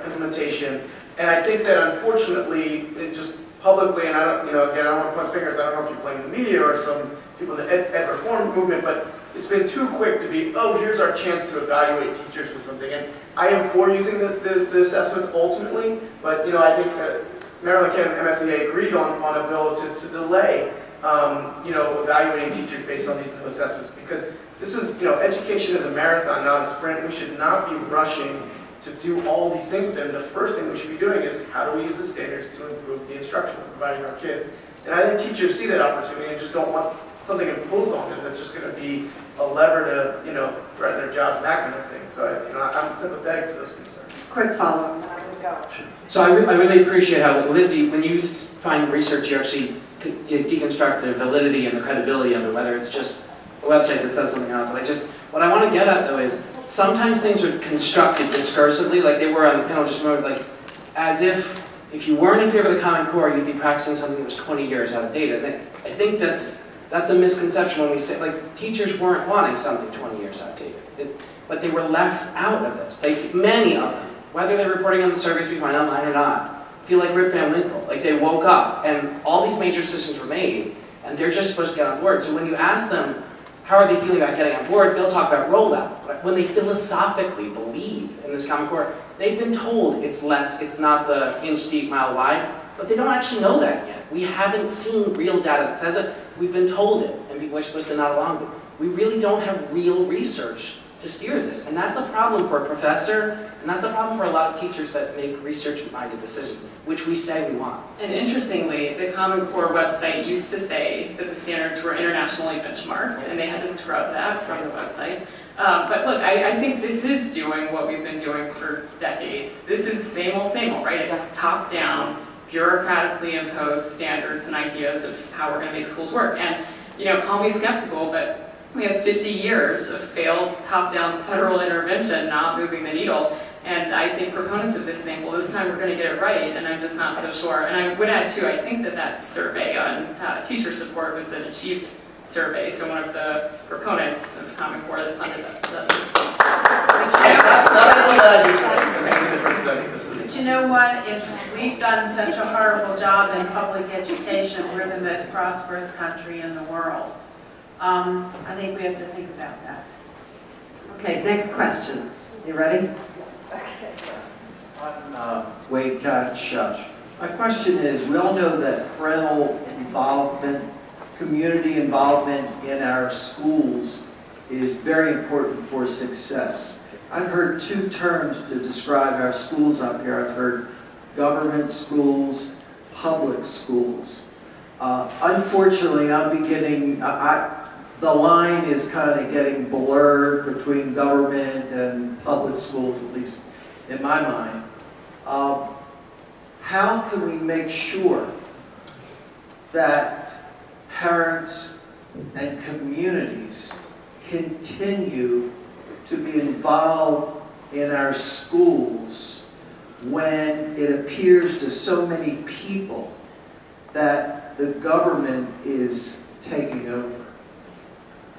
implementation, and I think that unfortunately, it just publicly, and I don't, again, I don't want to point fingers. I don't know if you're playing the media or some people in the ed reform movement, but it's been too quick to be, oh, here's our chance to evaluate teachers with something. And I am for using the assessments ultimately, but I think that Maryland Ken and MSEA agreed on a bill to delay, evaluating teachers based on these new assessments, because this is, education is a marathon, not a sprint. We should not be rushing to do all these things with them. The first thing we should be doing is how do we use the standards to improve the instruction we're providing our kids. And I think teachers see that opportunity and just don't want something imposed on them that's just going to be a lever to, threaten their jobs and that kind of thing. So, I'm sympathetic to those concerns. Quick follow-up, and I will go. So I really appreciate how, Lindsay, when you find research, you actually deconstruct the validity and the credibility of it, whether it's just a website that says something else. What I want to get at, though, is sometimes things are constructed discursively, like they were on the panel just remember, as if you weren't in favor of the Common Core, you'd be practicing something that was 20 years out of date. And I think that's a misconception when we say, teachers weren't wanting something 20 years outdated. But they were left out of this. Many of them, whether they're reporting on the surveys we find online or not, feel like Rip Van Winkle. Like they woke up and all these major decisions were made and they're just supposed to get on board. So when you ask them, how are they feeling about getting on board, they'll talk about rollout. But when they philosophically believe in this Common Core, they've been told it's not the inch deep, mile wide, but they don't actually know that yet. We haven't seen real data that says it. We've been told it, and people are supposed to nod along to it. We really don't have real research to steer this, and that's a problem for a professor, and that's a problem for a lot of teachers that make research-minded decisions, which we say we want. And interestingly, the Common Core website used to say that the standards were internationally benchmarked, and they had to scrub that from the website. But look, I think this is doing what we've been doing for decades. This is same old, right? It's top-down, bureaucratically imposed standards and ideas of how we're going to make schools work. And, call me skeptical, but we have 50 years of failed top-down federal intervention not moving the needle. And I think proponents of this think, well, this time we're going to get it right, and I'm just not so sure. And I would add, too, I think that survey on teacher support was an Achieve survey, so one of the proponents of Common Core that funded that study. But you know what? If we've done such a horrible job in public education, we're the most prosperous country in the world. I think we have to think about that. Okay, next question. You ready? Wade Koch. My question is, we all know that parental involvement, community involvement in our schools is very important for success. I've heard two terms to describe our schools up here. I've heard government schools, public schools. Unfortunately, I'm beginning, the line is kind of getting blurred between government and public schools, at least in my mind. How can we make sure that parents and communities continue to be involved in our schools when it appears to so many people that the government is taking over?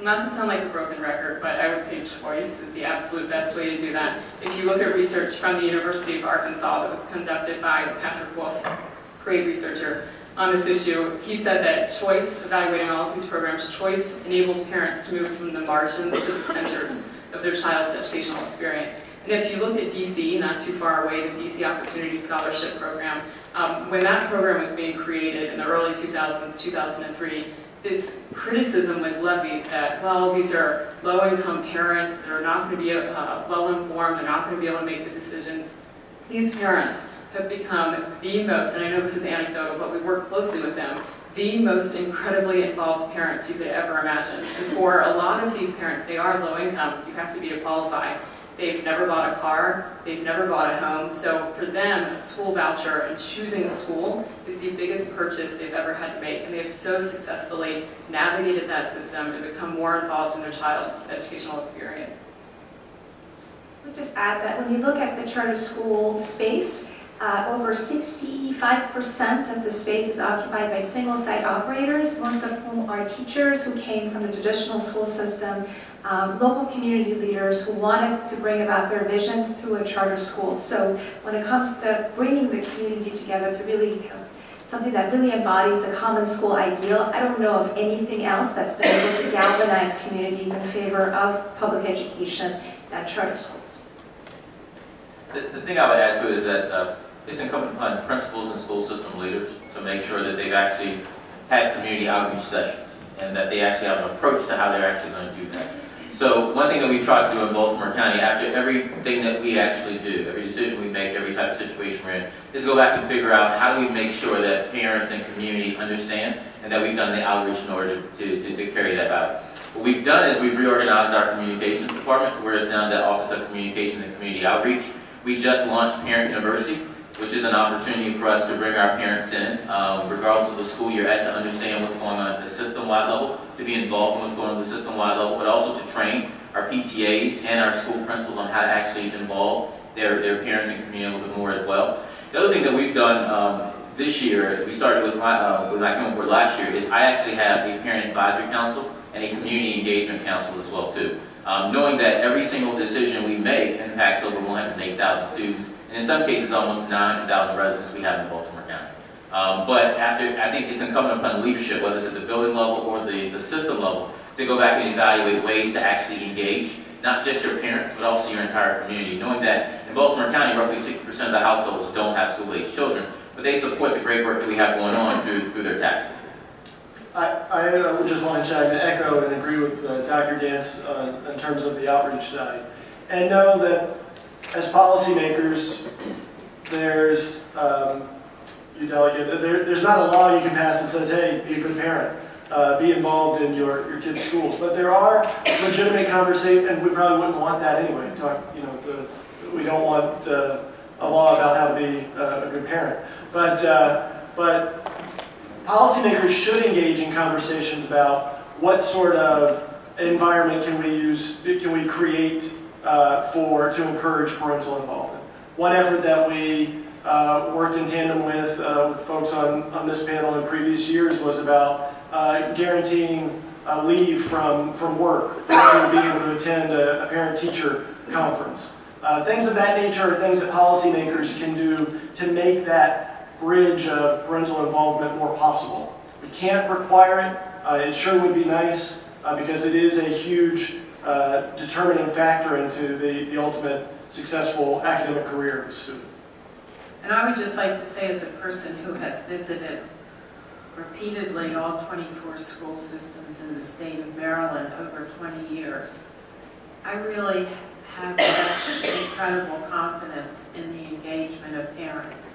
Not to sound like a broken record, but I would say choice is the absolute best way to do that. If you look at research from the University of Arkansas that was conducted by Patrick Wolf, great researcher, on this issue, he said that choice, evaluating all of these programs, choice enables parents to move from the margins to the centers of their child's educational experience. And if you look at DC, not too far away, the DC Opportunity Scholarship Program, when that program was being created in the early 2000s, 2003, this criticism was levied that, well, these are low-income parents, they're not going to be well-informed, they're not going to be able to make the decisions. These parents have become the most, and I know this is anecdotal, but we work closely with them, the most incredibly involved parents you could ever imagine. And for a lot of these parents, they are low-income, you have to be to qualify. They've never bought a car, they've never bought a home, so for them, a school voucher and choosing a school is the biggest purchase they've ever had to make, and they have so successfully navigated that system and become more involved in their child's educational experience. I would just add that when you look at the charter school space, over 65% of the space is occupied by single-site operators, most of whom are teachers who came from the traditional school system, local community leaders who wanted to bring about their vision through a charter school. So when it comes to bringing the community together to really something that really embodies the common school ideal, I don't know of anything else that's been able to galvanize communities in favor of public education than charter schools. The thing I would add to it is that it's incumbent upon principals and school system leaders to make sure that they've actually had community outreach sessions and that they actually have an approach to how they're actually going to do that. So one thing that we try to do in Baltimore County, after everything that we actually do, every decision we make, every type of situation we're in, is go back and figure out how do we make sure that parents and community understand and that we've done the outreach in order to carry that out. What we've done is we've reorganized our communications department to where it's now the Office of Communication and Community Outreach. We just launched Parent University, which is an opportunity for us to bring our parents in, regardless of the school you're at, to understand what's going on at the system-wide level, to be involved in what's going on at the system-wide level, but also to train our PTAs and our school principals on how to actually involve their parents and community a little bit more as well. The other thing that we've done this year, we started with when I came on board last year, is I actually have a parent advisory council and a community engagement council as well too. Knowing that every single decision we make impacts over 108,000 students, and in some cases almost 900,000 residents we have in Baltimore County. But I think it's incumbent upon leadership, whether it's at the building level or the system level, to go back and evaluate ways to actually engage, not just your parents, but also your entire community. Knowing that in Baltimore County, roughly 60% of the households don't have school-aged children, but they support the great work that we have going on through their taxes. I just want to chime in, echo and agree with Dr. Dance in terms of the outreach side. And know that as policymakers, there's there's not a law you can pass that says, hey, be a good parent, be involved in your kids' schools. But there are legitimate conversations, and we probably wouldn't want that anyway. We don't want a law about how to be a good parent. But policymakers should engage in conversations about what sort of environment can we create to encourage parental involvement. One effort that we worked in tandem with folks on this panel in previous years was about guaranteeing leave from work for to be able to attend a parent-teacher conference. Things of that nature are things that policymakers can do to make that bridge of parental involvement more possible. We can't require it. It sure would be nice because it is a huge determining factor into the ultimate successful academic career of a student. And I would just like to say, as a person who has visited repeatedly all 24 school systems in the state of Maryland over 20 years, I really have such incredible confidence in the engagement of parents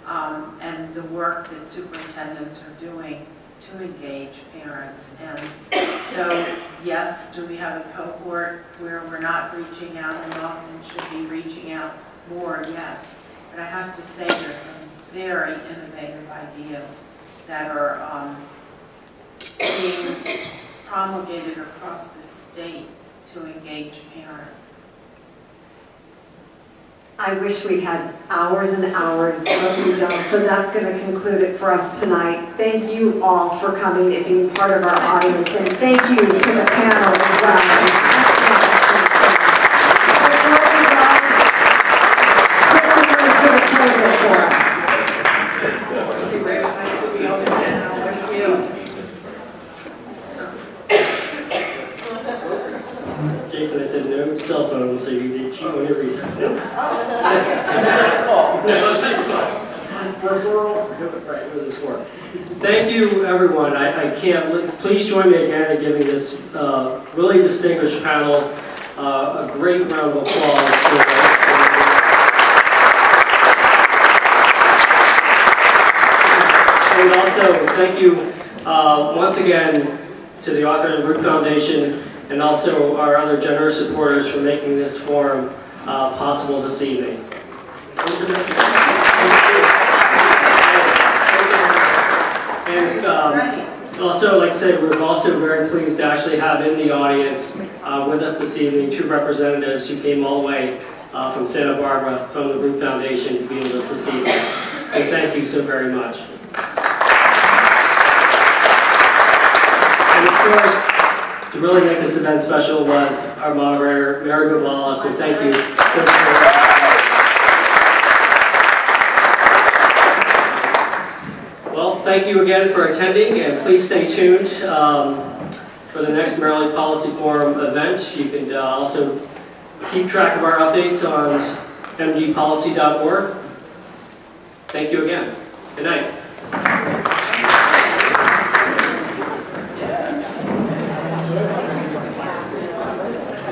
and the work that superintendents are doing to engage parents. And so, yes, do we have a cohort where we're not reaching out enough and should be reaching out more? Yes. But I have to say there's some very innovative ideas that are being promulgated across the state to engage parents. I wish we had hours and hours, but we don't. So that's going to conclude it for us tonight. Thank you all for coming and being part of our audience, and thank you to the panel as well. Jason, I said no cell phone, so you need to keep on your research. No? Referral. Right, what is this for? Thank you, everyone. I can't. Please join me again in giving this really distinguished panel a great round of applause. And also, thank you once again to the Author and Root Foundation and also our other generous supporters for making this forum possible this evening. And also, like I said, we're also very pleased to actually have in the audience with us this evening 2 representatives who came all the way from Santa Barbara from the Root Foundation to be with us this evening. So thank you so very much. And of course, to really make this event special was our moderator, Mary Gabala, so thank you. Well, thank you again for attending, and please stay tuned for the next Maryland Policy Forum event. You can also keep track of our updates on mdpolicy.org. Thank you again. Good night.